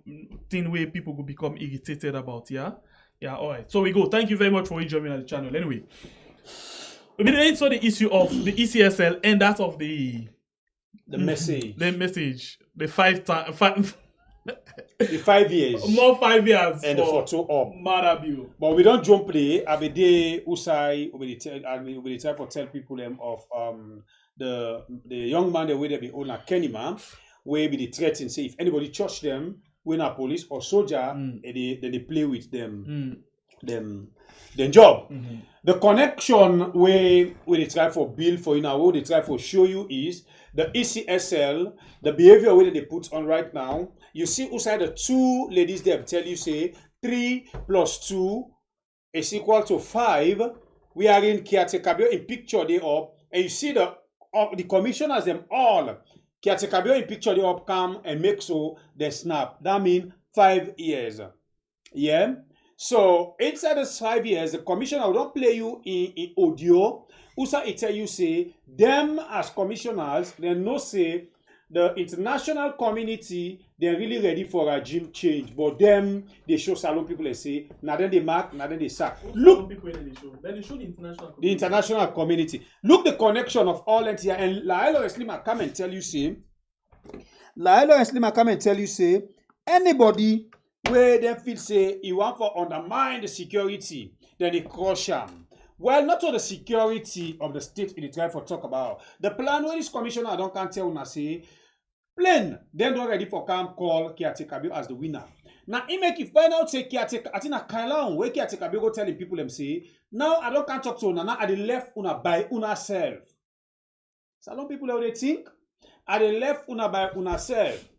S7: thing where people will become irritated about. Yeah, yeah. All right. So we go. Thank you very much for joining on the channel. Anyway, we've been into the issue of the ECSL and that of the
S6: message.
S7: The message. The 5 times.
S6: The 5 years.
S7: More 5 years.
S6: And the photo up.
S7: Marabu.
S6: But we don't jump there. I be there. Usai. We be try for tell people them of the young man the way they be owner Kenima, where be the threaten say if anybody touch them, when a police or soldier, they play with them, them job. The connection where they try for build for you now, what they try for show you is the ECSL, the behavior way that they put on right now. You see outside the 2 ladies there tell you say 3 + 2 is equal to 5. We are in Kiatekabio in picture they up, and you see the commissioners them all Kiatekabio in picture they up come and make so they snap. That means 5 years. Yeah. So inside those 5 years, the commissioner will not play you in audio. Also, it tell you say them as commissioners, they know say the international community they're really ready for a regime change, but them they show Salon people they say now then they mark, now then they sack. Look,
S7: they show
S6: the international community. Look the connection of all that here, and Laelo Eslima come and tell you say, anybody where they feel say you want to undermine the security, then they crush them. Well, not all the security of the state in the try for talk about. The plan where this commissioner I don't can't tell una say plain, then don't ready for come call Kiatekabio as the winner. Now, he make you find out say Kiatek, I think Kailan where Kiatekabio go telling people them say, now I don't can't talk to una, now I the left una by una self. Salon people how they think, I the left una by una self.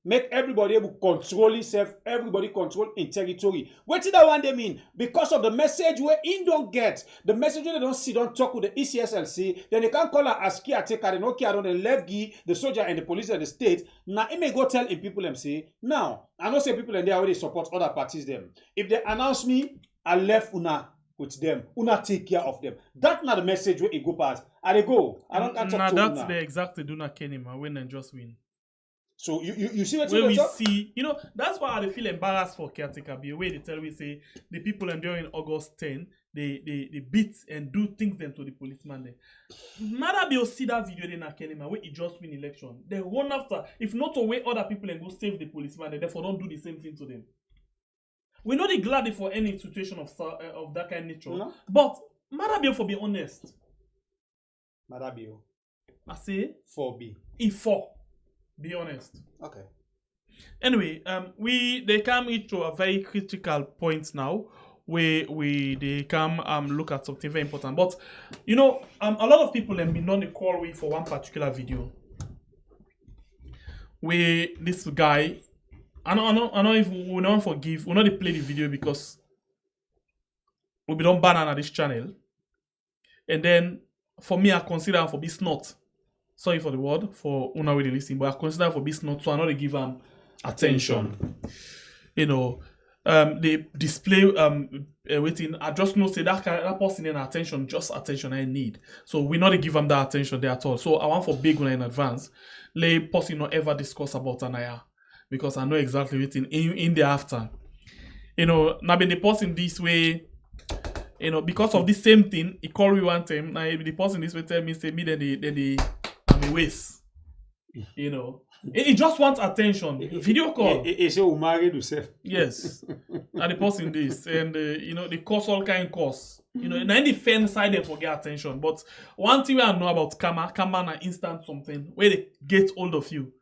S6: Make everybody able to control himself, everybody control in territory. What did that one they mean? Because of the message where in don't get, the message where they don't see, don't talk with the ECSLC, then they can't call her as caretaker, they no care on the left gi, the soldier and the police of the state. Now it may go tell in people them say, now I know say people in there already support other parties them. If they announce me, I left una with them. Una take care of them. That's not the message where it go past. I they go. I don't catch up to
S7: that's
S6: una.
S7: the exact Duna Kenima win and just win.
S6: So you see what
S7: when we see, that's why I feel embarrassed for caretaker. The way they tell me say the people during August 10, they beat and do things them to the policeman there. Mother will see that video in Akenema where he just win election. They run after, if not to wait other people and go save the policeman, and therefore don't do the same thing to them. We're not glad for any situation of that kind of nature. No. But Mother for be honest.
S6: Mother
S7: I say
S6: 4B.
S7: E4. Be honest.
S6: Okay.
S7: Anyway, they come into a very critical point now where they come look at something very important. But you know, a lot of people have been on the call with for one particular video where this guy, I know if we don't forgive, we not play the video because we don't ban on this channel. And then for me, I consider for be snot. Sorry for the word for una way they listen, but I consider for be snot, so I know they give them attention. You know, they display waiting. I just know say that person in attention, just attention I need. So we not give them that attention there at all. So I want for big one in advance. Let person not ever discuss about Anaya because I know exactly waiting in the after. You know, now been the person this way. You know, because of the same thing, he called me one time. Now the person this way tell me say me then the I'm a waste. You know. He just wants attention. Video call.
S6: He say we married yourself.
S7: Yes. And the person this. And you know, they cause all kind of cause. You know, and then the fan side they forget attention. But one thing I know about Kama na instant something where they get hold of you.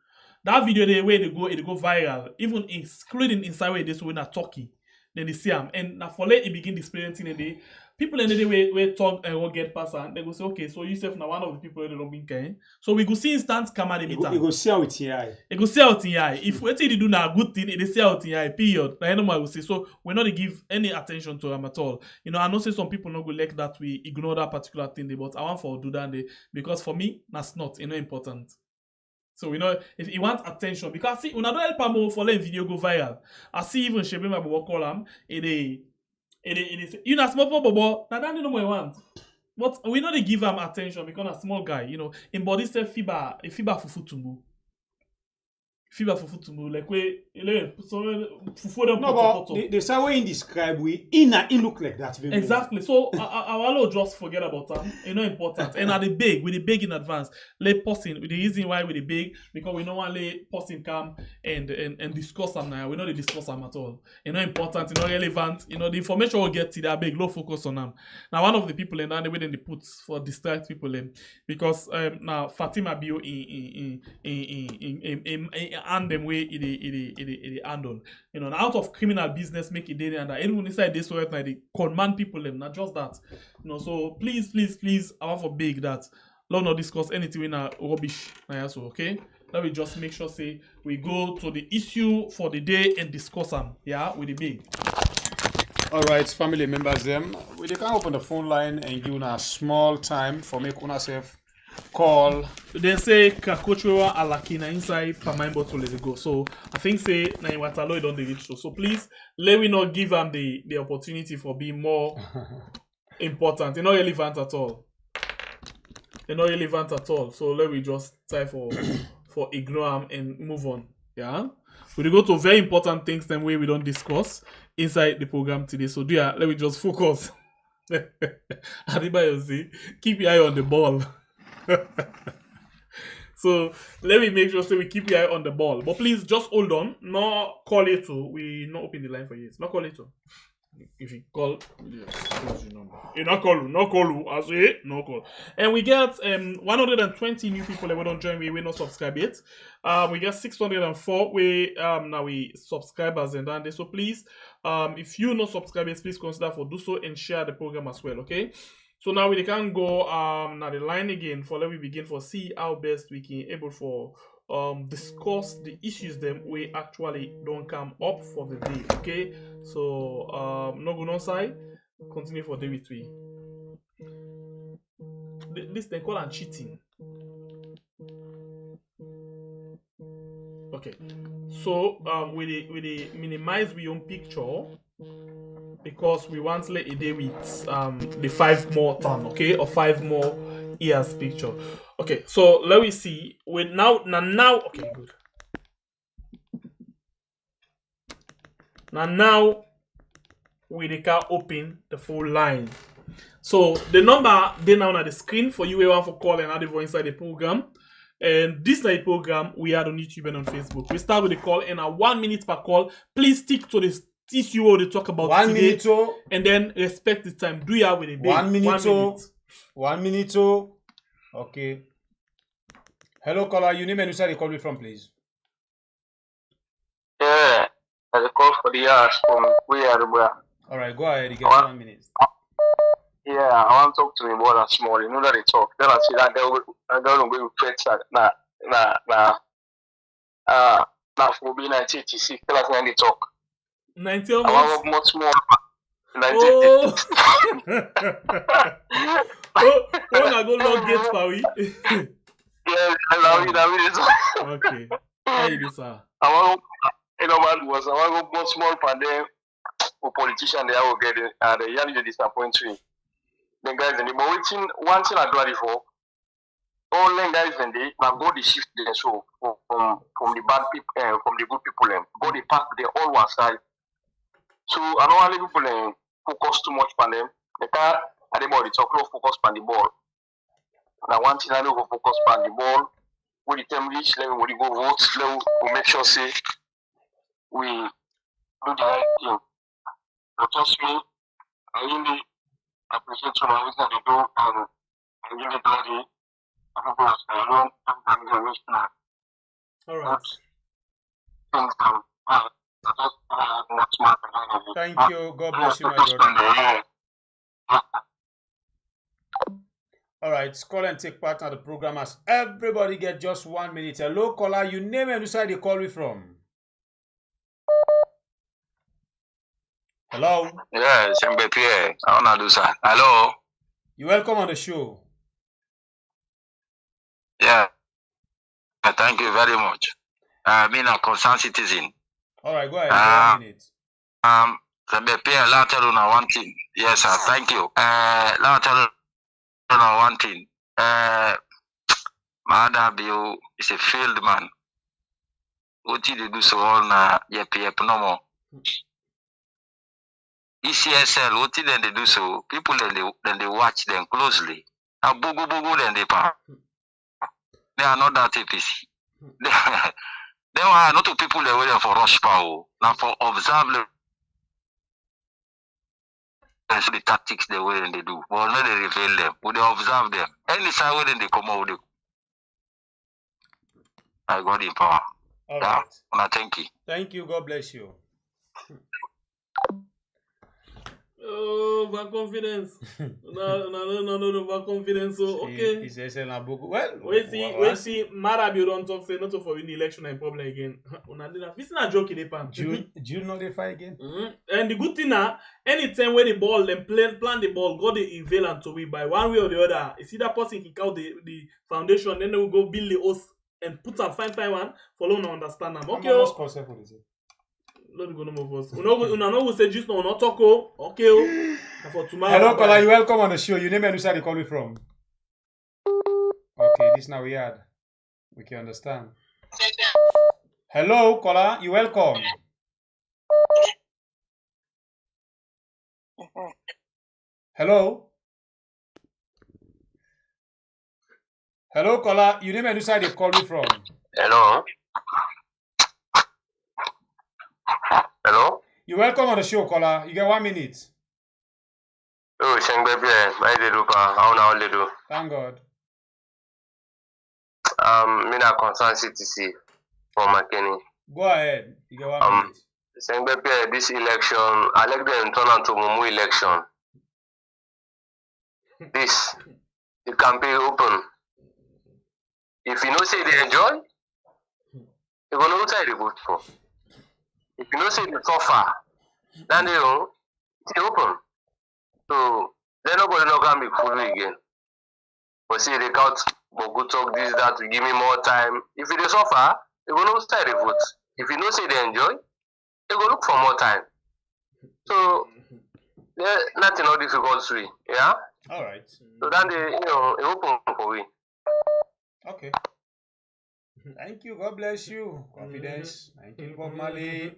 S7: That video they where they go viral, even excluding inside where they so not talking. Then they see them. And now for late it begin displaying thing and they people in the day where talk and will get past and they go say, okay, so you self now one of the people that don't be kind. So we go see instant camera the meter.
S6: You go see how it's in eye.
S7: You go see how it's in eye. If what they do now a good thing, they see how it's in eye, period. I know what I will say. So we're not to give any attention to them at all. You know, I know say some people not go like that we ignore that particular thing, but I want for do that because for me, that's not important. So we know if you want attention, because see, when I don't help more for let video go viral. I see even Shebe my bobo column, it you know small bobo, now that you know what I want. But we know they give him attention because a small guy, you know, embody self fiber fufu tumbu. Fiber fufu tumbu, like we so fufu dem
S6: no, but the same way in describe we in look like that.
S7: Exactly. So I will just forget about that. It's not important. And at the big, with the big in advance, let person with the reason why with the big because we don't want let person come and discuss them now. We know they discuss them at all. It's not important. It's not relevant. You know the information we'll get to that big. Low focus on them. Now one of the people in that the way they put for distract people because now Fatima Bio in and them way it handle. You know, out of criminal business make it daily and even inside this way now they command people them, not just that. You know, so please, I want for big that let's not discuss anything in a rubbish. So okay. Let me just make sure say we go to the issue for the day and discuss them. Yeah, with the big.
S6: Alright, family members them. We can open the phone line and give una a small time for make una self call.
S7: They say Kakochwa Alakina inside Pamain bottle let it go. So I think say na Watalo don't reach so. So please let me not give them the opportunity for being more important. They're not relevant at all. They're not relevant at all. So let me just try for ignore them and move on. Yeah. We go to very important things then where we don't discuss inside the program today. So let me just focus. Keep your eye on the ball. So let me make sure we keep your eye on the ball. But please just hold on. No call it to. We not open the line for you. Not call it to. If you call, yes, not call. I say no call. And we get 120 new people that we don't join. We not subscribe yet. We get 604 now we subscribers and done this. So please, if you not subscribers, please consider for do so and share the program as well. Okay. So now we can go now the line again for let me begin for see how best we can able for discuss the issues them we actually don't come up for the day. Okay, so no good on side, continue for day with we. This they call and cheating. Okay, so we minimize we own picture because we want to let a day with the 5 more time, okay, or 5 more years picture. Okay, so let me see. We now okay, good. Now we can open the full line. So the number they now on the screen for you we want for call and add inside the program. And this is the program we are on YouTube and on Facebook. We start with the call and a 1 minute per call. Please stick to this issue we talk about
S6: 1
S7: today,
S6: minute
S7: and then respect the time. Do you have with a
S6: 1 minute 1 minute okay. Hello, caller. Your name and where you call me from, please.
S14: Yeah, I call for the hours from where we are.
S6: All right, go ahead. You get 1 minute.
S14: Yeah, I want to talk to him more than small. You know that they talk. Then I see that girl will go with threats na for being 1986. Tell us when they talk.
S7: 90
S14: I want much more.
S7: Oh, oh, na go log gate for we.
S14: Yeah, I
S7: Okay. How you do, sir?
S14: I want, you know, man, was I want to go small for them for politician they will get it, and the young disappoint me. The guys in the but waiting one thing I do it for. All the guys in the now go the shift them so from the bad people from the good people them go the pack they all one side. So I don't want people focus too much on them. They can't anybody talk no focus on the ball. Now one thing I know go focus on the ball. We the time reach level we go vote level we make sure say we do the right thing. But trust me, I really appreciate some of the they do and I really glad it. I hope it's a long time to reach now.
S6: All right.
S14: Things
S6: Thank you. God bless you, my brother. All right, call and take part in the program as everybody get just 1 minute. Hello, caller. You name and where you call me from. Hello.
S15: Yeah, Pierre. I wanna do sir. Hello.
S6: You welcome on the show.
S15: Yeah. Thank you very much. Being a concerned citizen.
S6: All right, go ahead. 1 minute.
S15: Pierre, let me tell you one thing. Yes, sir. Thank you. Let me tell you one thing. Mada Bio is a field man. What did you do so all na yep no more? ECSL, what did they do so? People then they watch them closely. A bugu then they pa. They are not that APC. They are not people that were for rush power. Now for observe the tactics they were and they do. Well, not they reveal them. Would they observe them? Any side when they come out, I got in power.
S6: All
S15: yeah.
S6: Right.
S15: Thank you.
S6: Thank you. God bless you.
S7: Oh, overconfidence. No, overconfidence. So, okay.
S6: Well,
S7: wait, see, Marabio don't talk, say, not for win the election and problem again. This is not joking,
S6: do you know they fight again?
S7: And the good thing now, anytime when the ball, then plan the ball, go the equivalent to it by one way or the other. You see that person kick out the foundation, then they will go build the host and put a fine one, follow and understand them. Okay. Not going to move us. We say just no, not talk. Okay. For tomorrow.
S6: Hello, caller. You welcome on the show. Your name and where you call me from. Okay, this now we had. We can understand. Hello, caller. You welcome. Hello. Hello, caller. Your name and where you call me from.
S15: Hello. Hello?
S6: You're welcome on the show, caller. You get 1 minute.
S15: Oh, Shengbe, I did do, how now do.
S6: Thank God.
S15: Me na concerned citizen for McKinney.
S6: Go ahead. You get 1 minute.
S15: Shengbe, this election, I like them turn on to Mumu election. This, the campaign open. If you know say they enjoy, you're going to try to vote for. If you know say they suffer, then they open. So they're not going to come be full again. But see they count but good talk this, that to give me more time. If they suffer, they're going to start the vote. If you know say they enjoy, they're going to look for more time. So there's nothing no difficult to it. Yeah?
S6: Alright.
S15: So then they open for me.
S6: Okay. Thank you. God bless you. Confidence. Thank you, Bob Marley.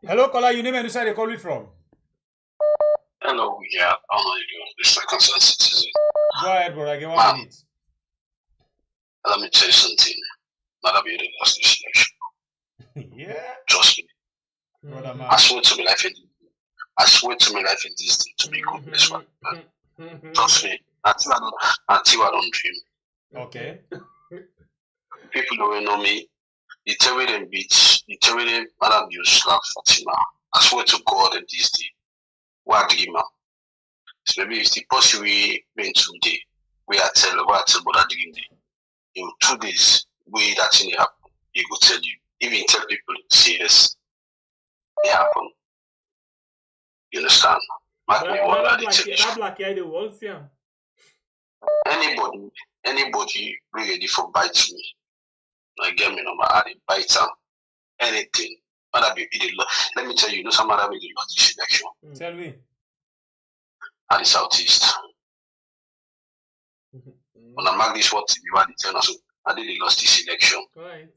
S6: Hello, caller. Your name and where you call me from?
S16: Hello, yeah. How are you doing? This is a concerned citizen.
S6: Go ahead, bro. I get 1 minute.
S16: Let me tell you something. Not be the last election.
S6: Yeah.
S16: Trust me.
S6: Brother, man.
S16: I swear to my life in this thing to be good this one. Trust me. Until I don't dream.
S6: Okay.
S16: People don't know me. The terrorists beach, the terrorists Madam Yusuf Fatima. I swear to God that this day, what do you know? So maybe it's the possible way when today we are telling what about in 2 days way that thing happen. He will tell you, even tell people say yes, it happen. You understand? Anybody ready for bite me? I get me number, I bite them. Anything. Let me tell you, some other way they lost this election.
S6: Tell me.
S16: At the southeast. When I mark this what you are the tell us, I did they lost this election.
S7: Right.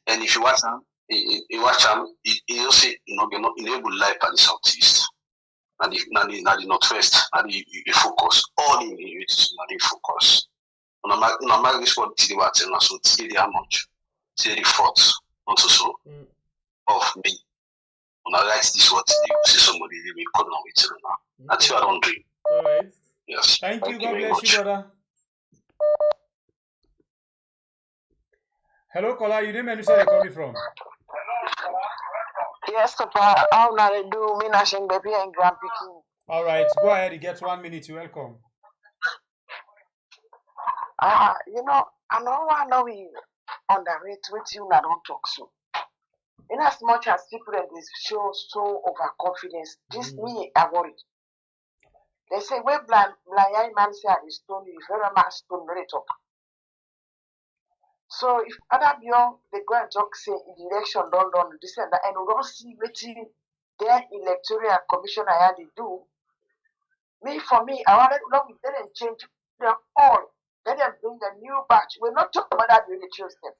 S16: And if you watch them, you say you're not enable life at the southeast. And the northwest, and you focus. All in the focus. When I mark this what they were telling us, so today they are much. Today the 4th, not so of me. When I write this what you see somebody they will come on with you now. That's what I don't dream.
S7: All right.
S16: Yes.
S6: Thank you. God bless you, brother. Hello, caller. You didn't say where you're coming from.
S17: Yes, Papa. How now they do me nashing baby and grandpicking.
S6: All right, go ahead. You get 1 minute. You're welcome.
S17: You know, I know we underrate with you and I don't talk so. In as much as people that they show so overconfidence, this me I worry. They say we blind man say I stone you, very much stone very talk. So if other beyond they go and talk say the election done this and that, and we don't see waiting their electoral commission I had to do. For me, I want to know if they didn't change them all. Let them bring the new batch. We're not talking about that really choose them.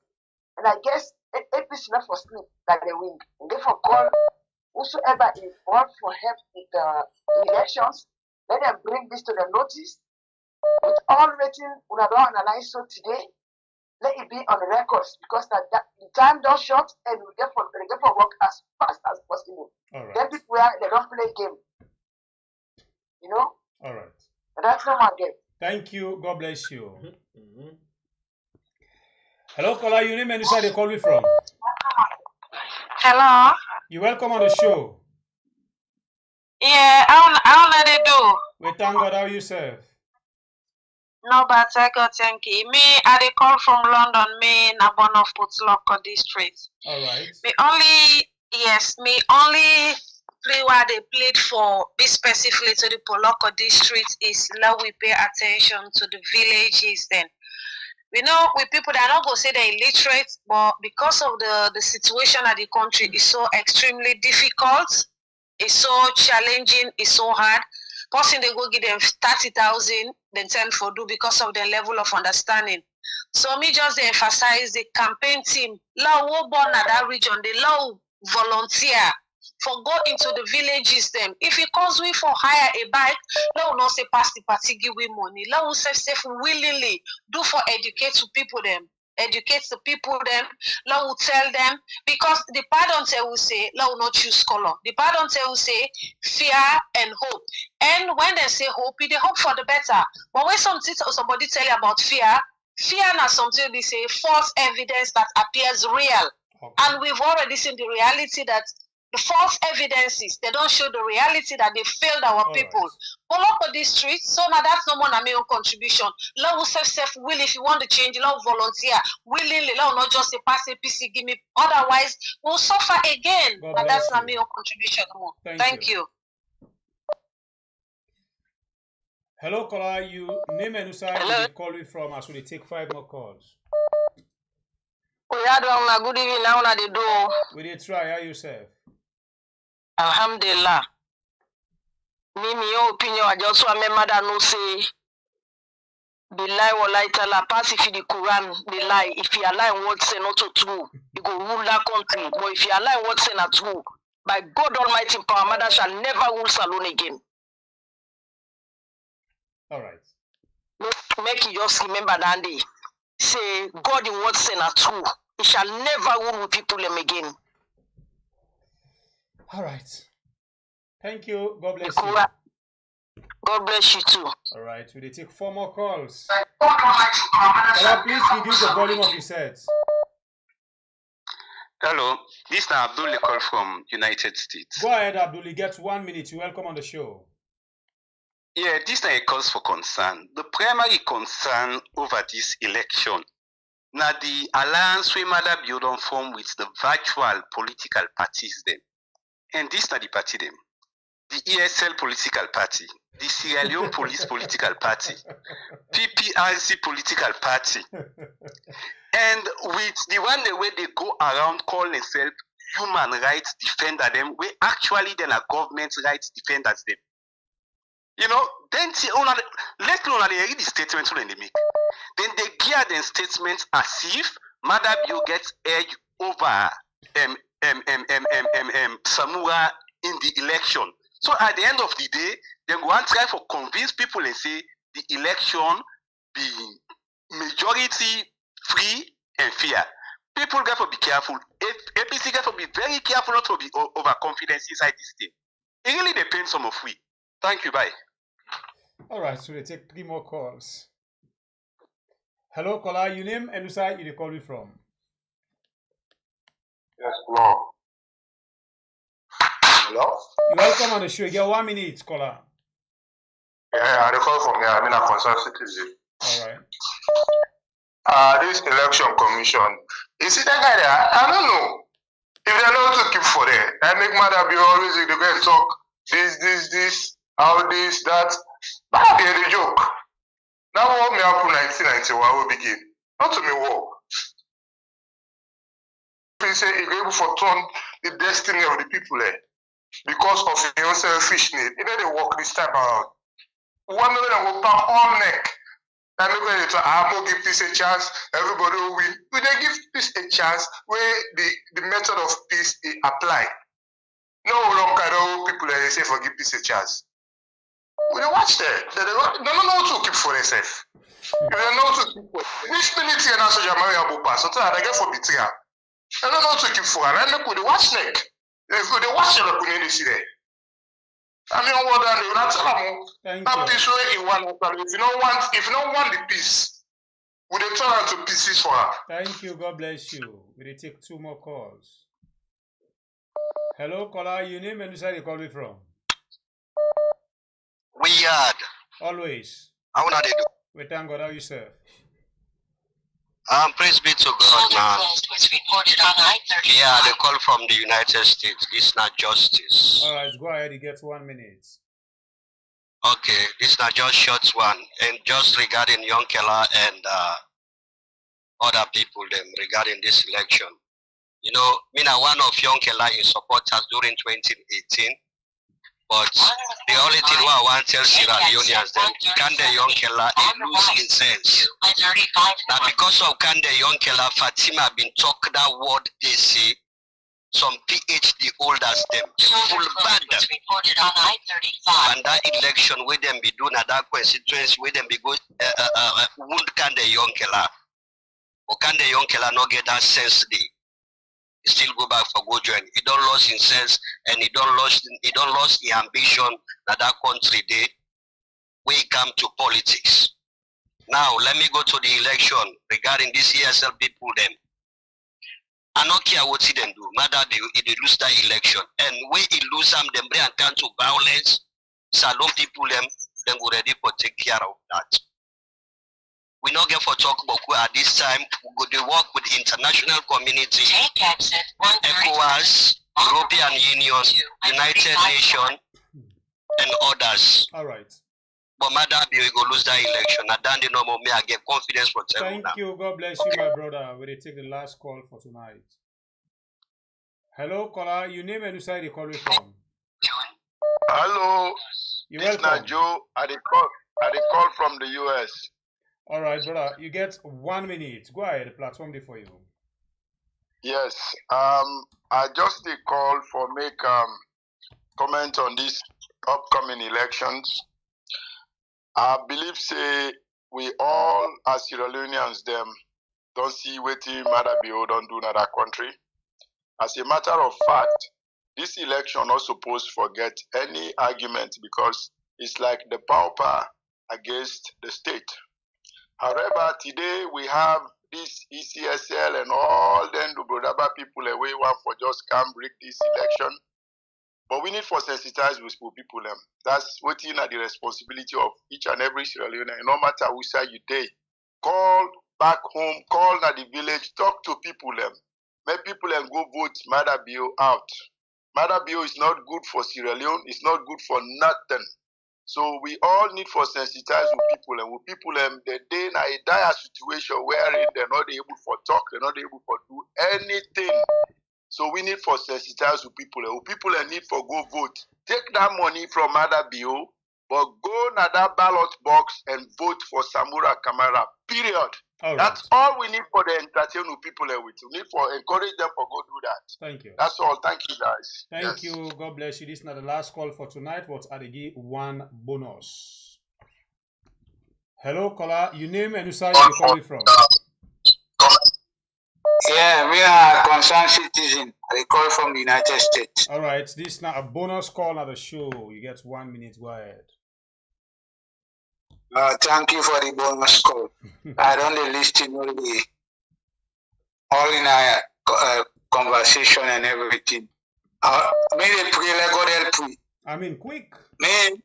S17: And I guess APC not for sleep like they win. And therefore call whosoever is involved for help with the elections, let them bring this to the notice. With all written, we don't analyze so today. Let it be on the records because the time don't short and we get for work as fast as possible.
S6: All right.
S17: Then people they don't play game. You know?
S6: All right.
S17: And that's not my game.
S6: Thank you. God bless you. Hello, caller. Your name and where they call me from?
S17: Hello.
S6: You're welcome on the show.
S17: Yeah, how let it do?
S6: We thank God. How you serve?
S17: No, but I got thank you. Me, I dey call from London. Me, na born of Putloko district.
S6: All right.
S17: Me only play where they played for this specifically to the Poloko district is now we pay attention to the villages then. We know with people that are not going to say they're illiterate, but because of the situation of the country is so extremely difficult, it's so challenging, it's so hard. Person they go give them 30,000, then 10 for do because of their level of understanding. So me just emphasize the campaign team. Law who born at that region, they law volunteer for go into the villages them. If it calls we for hire a bike, law not say pass the party give we money. Law will say willingly do for educate to people them. Educate the people them, law will tell them because the pardon will say law will not choose color. The pardon will say fear and hope. And when they say hope, they hope for the better. But when somebody tell you about fear not something they say false evidence that appears real. Okay. And we've already seen the reality that the false evidences, they don't show the reality that they failed our people. All over this street, so now that's no more than my own contribution. Law will self will if you want to change, law volunteer willingly, law not just a pass a PC, give me. Otherwise, we'll suffer again. But that's not my own contribution. Thank you.
S6: Hello, caller. You name and where you call me from as we take 5 more calls.
S17: We had one good evening now na the door.
S6: We did try. How you serve?
S17: Alhamdulillah. Me your opinion I just want my mother no say the lie will lie tell her pass if the Quran the lie. If you lie what say not true, you go rule that country. But if you lie what say not true, by God Almighty power, mother shall never rule Salon again.
S6: All right.
S17: Make you just remember that day. Say God in what say not true. He shall never rule with people them again.
S6: All right. Thank you. God bless you.
S17: God bless you too.
S6: All right. We'll take 4 more calls. Hello, please reduce the volume of your sets.
S18: Hello, this is Abdul call from United States.
S6: Go ahead, Abdul. You get 1 minute. You're welcome on the show.
S18: Yeah, this is a cause for concern. The primary concern over this election, now the alliance we mother build on form with the virtual political parties them. And this is the party them. The ESL political party, the Sierra Leone Police political party, PPRC political party. And with the one the way they go around call themselves human rights defender them, we actually then are government rights defenders them. You know, then let alone they read the statement when they make. Then they gear their statements as if Mother Bill gets edge over Samura in the election. So at the end of the day, they go and try to convince people and say the election be majority free and fair. People got to be careful. APC got to be very careful not to be overconfident inside this thing. It really depends on we. Thank you. Bye.
S6: All right, so they take 3 more calls. Hello, caller. Your name and who side you call me from?
S19: Yes, hello. Hello?
S6: You're welcome on the show. You get 1 minute, caller.
S19: Yeah, I call from here. I'm in a concerned citizen.
S6: All right.
S19: This election commission, is it that guy there? I don't know. If they know to keep for there, I make Mother be always they go and talk this, how this, that. That be a joke. Now what me happen 1991 will begin. Not to me war. He say he able to turn the destiny of the people there because of his own selfish need. He they work this time around. One minute I will pound all neck. And look at it, I'm gonna give this a chance, everybody will win. We they give this a chance where the method of peace is applied. No long kind of people they say for give peace a chance. We don't watch that. They don't know to keep for themselves. If they know to keep for this military and also Jamaica Abupa, so I get for betrayal. They don't know to keep for and then they watch neck. If they watch the community there. I mean what they not tell them that peace way you want. If you don't want the peace, we they turn to pieces for her.
S6: Thank you, God bless you. We take 2 more calls. Hello, caller, your name and who side you call me from?
S20: Weird.
S6: Always.
S20: How would they do?
S6: We thank God. How you serve?
S20: Praise be to God, man. Yeah, they call from the United States. It's not justice.
S6: All right, go ahead. You get 1 minute.
S20: Okay, this is not just short one. And just regarding Young Keller and other people them regarding this election. You know, me now one of Young Keller in supporters during 2018. But the only thing I want to tell Sierra Leoneans then, Kande Young Keller lose in sense. Now because of Kande Young Keller, Fatima been talk that word they say, some PhD holders them, full bad. And that election where them be doing at that constituency where them be go wound Kande Young Keller. Or Kande Young Keller not get that sense day. Still go back for go join. He don't lose his sense and he don't lose the ambition that that country did. We come to politics. Now let me go to the election regarding this ESL people them. I don't care what he them do. Matter they lose that election. And when he lose them bring and turn to violence, salon people them go ready for take care of that. We not get for talk about at this time. We go to work with the international community, ECOWAS, European Union, United Nations, and others.
S6: All right.
S20: But madam, we go lose that election. I don't know me. I get confidence from them.
S6: Thank you. God bless you, my brother. We take the last call for tonight. Hello, caller. Your name and who side you call me from?
S19: Hello.
S6: You're
S19: this
S6: welcome.
S19: Joe. I call from the US.
S6: All right, brother. You get 1 minute. Go ahead. The platform there for you.
S19: Yes. I just call for make comment on this upcoming elections. I believe say we all as Sierra Leoneans them don't see waiting matter be don't do in other country. As a matter of fact, this election not supposed to forget any argument because it's like the pauper against the state.
S8: However, today we have this ECSL and all them the Brodaba people away one for just come rig this election. But we need for sensitize with people. That's waiting at the responsibility of each and every Sierra Leone. No matter who say you day, call back home, call at the village, talk to people. Make people go vote Mada Bio out. Mada Bio is not good for Sierra Leone. It's not good for nothing. So we all need for sensitize with people. And with people, they're in a dire situation wherein they're not able for talk, they're not able for do anything. So we need for sensitize with people. People need for go vote. Take that money from Mada Bio, but go na that ballot box and vote for Samura Kamara. Period.
S6: All right.
S8: That's all we need for the entertain with people with. We need for encourage them for go do that.
S6: Thank you.
S8: That's all. Thank you, guys.
S6: Thank you. God bless you. This is not the last call for tonight, but Adigi one bonus. Hello, caller. Your name and where you calling from?
S21: Yeah, we are concerned citizen. I call from the United States.
S6: All right. This is not a bonus call at the show. You get 1 minute. Go ahead.
S21: Thank you for the bonus call. I don't listen all in our conversation and everything. May they pray, let God help me.
S6: I mean, quick.
S21: If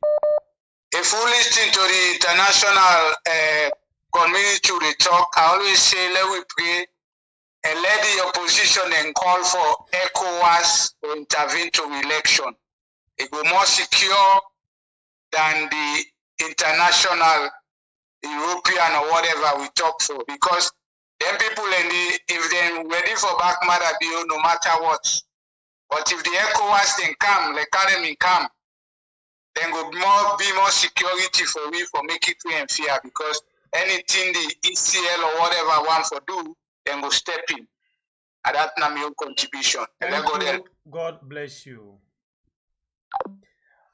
S21: you listen to the international community they talk, I always say, let we pray and let the opposition and call for ECOWAS to intervene to election. It will be more secure than the international, European or whatever we talk for, because then people if they're ready for back Mada Bio no matter what. But if the ECOWAS then come, the academy come, then go be more security for we for make it free and fair, because anything the ECL or whatever want for do, then go step in. And that's not my own contribution.
S6: God bless you.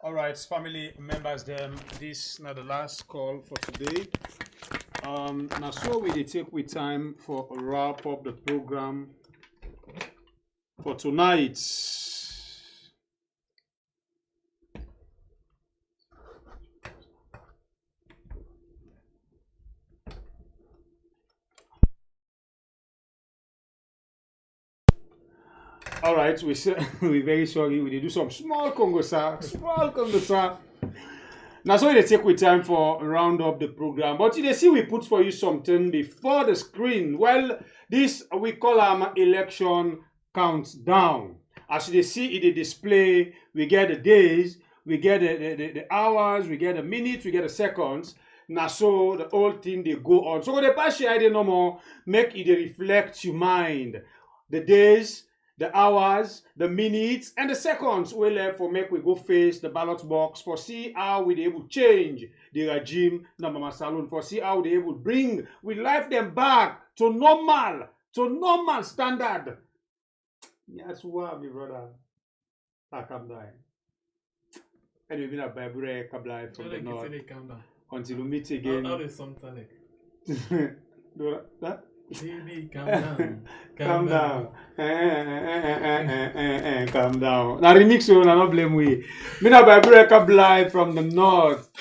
S6: All right, family members, this is not the last call for today. Now, so we take with time for wrap up the program for tonight. All right, we're very sorry. We did do some small Congo, sir. Now, so they take with time for round up the program. But you see, we put for you something before the screen. Well, this we call election countdown. As you see in the display, we get the days, we get the hours, we get the minutes, we get the seconds. Now, so the whole thing they go on. So the past idea no more make it reflect your mind. The days, the hours, the minutes, and the seconds we left for make we go face the ballot box for see how we able change the regime na Mama Salon, for see how they able bring we life them back to normal standard. That's why my brother calm down. Anyway, we have Bible Kablai from the north until we meet again.
S7: How is something
S6: that?
S7: Baby, calm down.
S6: Calm down. Calm down. Now remix you, not blame we. Me na Bible Kablai from the north.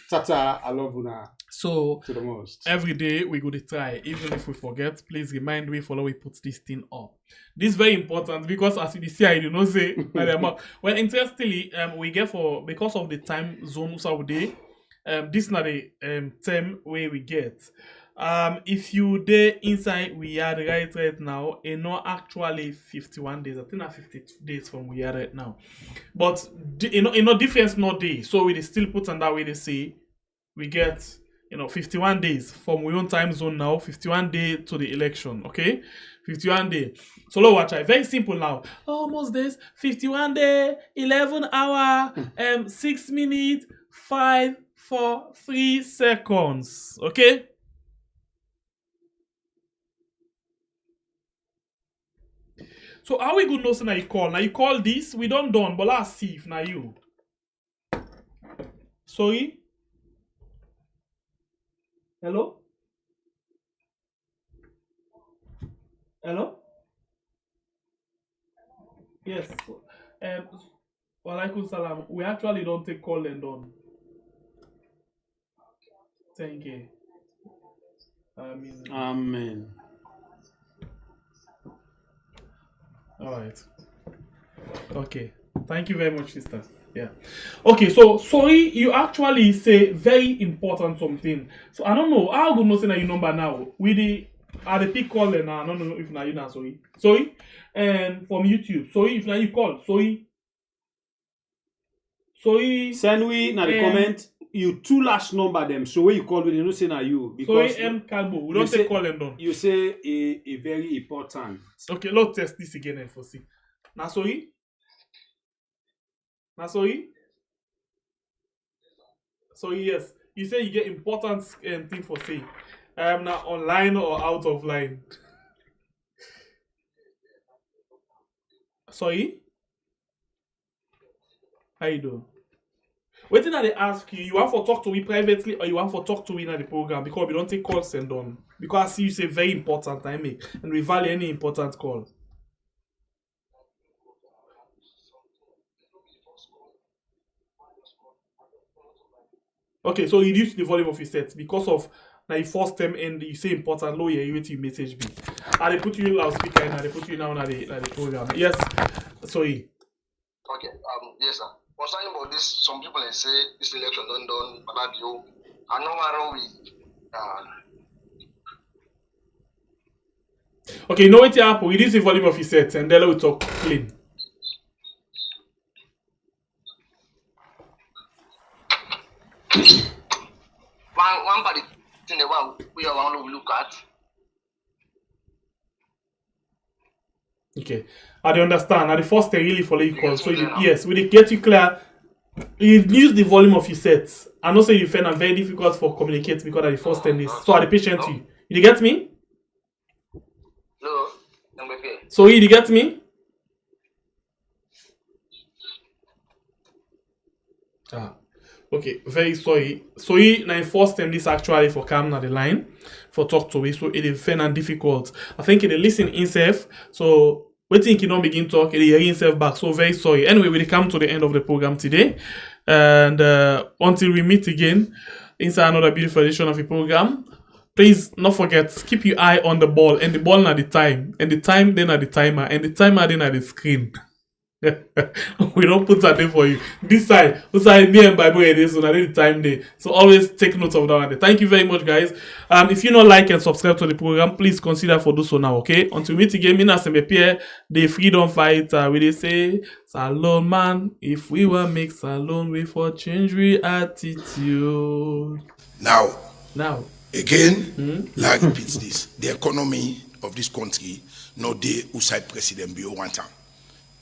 S6: Tata, I love you now.
S7: So
S6: to the most.
S7: Every day we go to try. Even if we forget, please remind me follow we put this thing up. This is very important because as you see, I do not say. Well, interestingly, we get for because of the time zone Saudi. This is not the term where we get. If you there inside we are right now, and not actually 51 days. I think that's 52 days from we are right now. But difference not day. So we still put on that way they say we get 51 days from we own time zone now, 51 days to the election, okay? 51 days. So let's watch it. Very simple now. Almost days, 51 days, 11 hour, 6 minutes, 5, 4, 3 seconds, okay? So how we good know say now you call? Now you call this, we don't done, but let's see if now you. Sorry? Hello? Hello? Yes. Walaikum salam. We actually don't take call and done. Thank you.
S6: Amen.
S7: All right. Okay. Thank you very much, sister. Yeah. Okay, so sorry, you actually say very important something. So I don't know how good no say na your number now. We the are the pick call now. I don't know if now you now sorry. Sorry. And from YouTube. Sorry if now you call. Sorry.
S6: Send we na the comment. You two last number them. So when you call we no say na you because
S7: sorry Calbo. We don't say call them down.
S6: You say a very important.
S7: Okay, let's test this again and for see. Now sorry. Now sorry. So yes, you say you get important thing for say. Now online or out of line. Sorry. How you doing? What did they ask you? You want to talk to me privately or you want to talk to me in the program? Because we don't take calls send on. Because I see you say very important I make and we value any important call. Okay, so reduce the volume of your set because of now you first time and you say important low here, you wait to message me. And they put you in loudspeaker and they put you now on the program. Yes, sorry.
S15: Okay, yes sir. Concerning about this, some people they say this election done but that you I know where we
S7: Okay, you know what happened? Reduce the volume of your set and then we'll talk clean.
S15: one part in the one we are want to look at.
S7: Okay, I understand. Now the first thing really follow you call. So yes, we get you clear. You use the volume of your sets. I know say you find it very difficult for communicate because of the first thing is so are the patient you. You get me?
S15: No, I'm okay.
S7: So you get me? Okay, very sorry. So he now first time this actually for come on the line for talk to me, so it is fair and difficult. I think it listen himself, so we think he don't begin talk, it hear himself back. So very sorry. Anyway, we come to the end of the program today, and until we meet again inside another beautiful edition of the program. Please not forget, keep your eye on the ball, and the ball at the time, and the time then at the timer, and the timer then at the screen. We don't put that there for you. This side, me and Bible it is, so I did the time there. So always take note of that. Thank you very much, guys. If you not like and subscribe to the program, please consider for do so now. Okay. Until we meet again, me and Pierre, the freedom fighter. We they say, Salon man, if we will make Salon, we for change we attitude.
S8: Now.
S7: Again,
S8: like repeats this. The economy of this country, no day outside President Bio one time.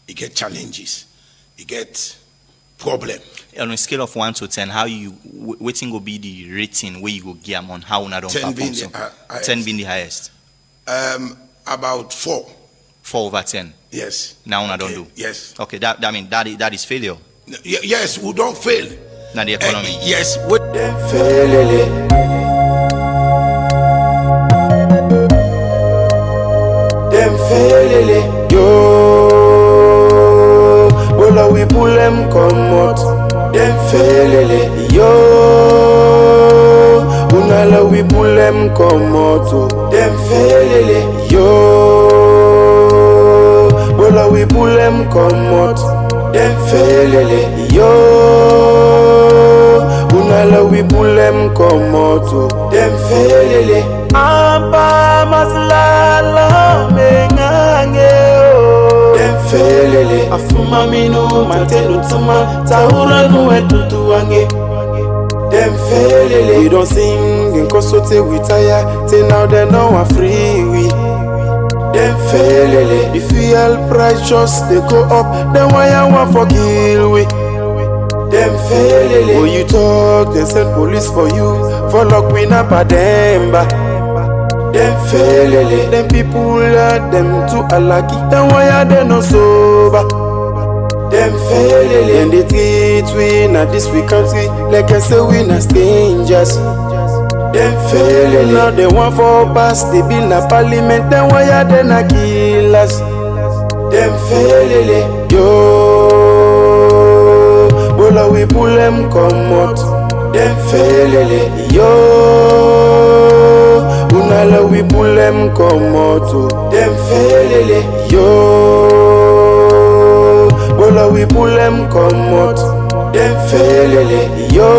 S8: It get challenges, it get problem.
S5: On a scale of 1 to 10, how you waiting will be the rating where you go give them on how una don't
S8: 10
S5: perform?
S8: being the
S5: 10 being the highest.
S8: About 4.
S5: 4 over 10.
S8: Yes.
S5: Now una don't do.
S8: Yes.
S5: Okay, that is failure.
S8: Yes, we don't fail.
S5: Now the economy.
S8: Yes, we
S4: fail. Them fail. Yo. Bola we pull them come out. Them fail. Yo. Unala we pull them come out. Them fail. Yo. Bola we pull them come out. Them fail. Yo. Unala we pull them come out. Them fail. Ampa maslala mengange. Them fail. Afuma minu matelu tuma taura no etutu wange. Them fail. We don't sing in kosote we tire. Till now they know I'm free we. Them fail. If we help righteous they go up. Then why I want for kill we. Them fail. When you talk they send police for you. For lock we na pademba. Them fail. Them people are them too alaki. Then why are they not sober? Them fail. And they treat we na this we country like I say we na strangers. Them fail. Now they want for pass the bill na parliament. Then why are they not kill us? Them fail. Yo. Bola we pull them come out. Them fail. Yo. Unala we pull them come out, them felele. Yo, bola we pull them come out, them felele. Yo,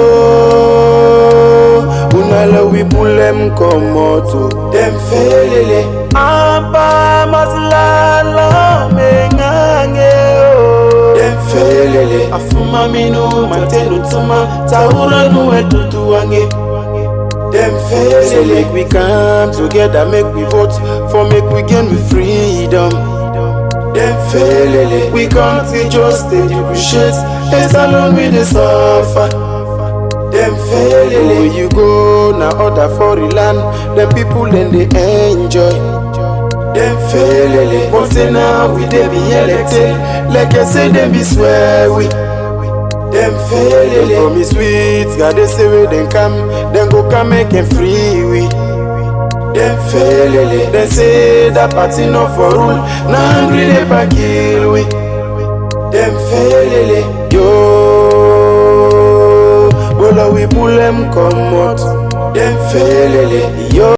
S4: unala we pull them come out, them felele. Ampa maslala mengange dem felele afuma minu matenu tuma taura nu etutu wange dem felele. So make we come together, make we vote for make we gain with freedom. Dem felele we can't just appreciate it's alone with the suffer. Dem felele where you go na other foreign land, them people then they enjoy. Dem felele but say now we dey be elected, like I say them be swear we. Dem felele promise sweet, God they say where they come, then go come make them free we. Dem felele they say that party not for rule, now hungry they pa kill we. Dem felele yo, bola we pull them come out. Dem felele yo.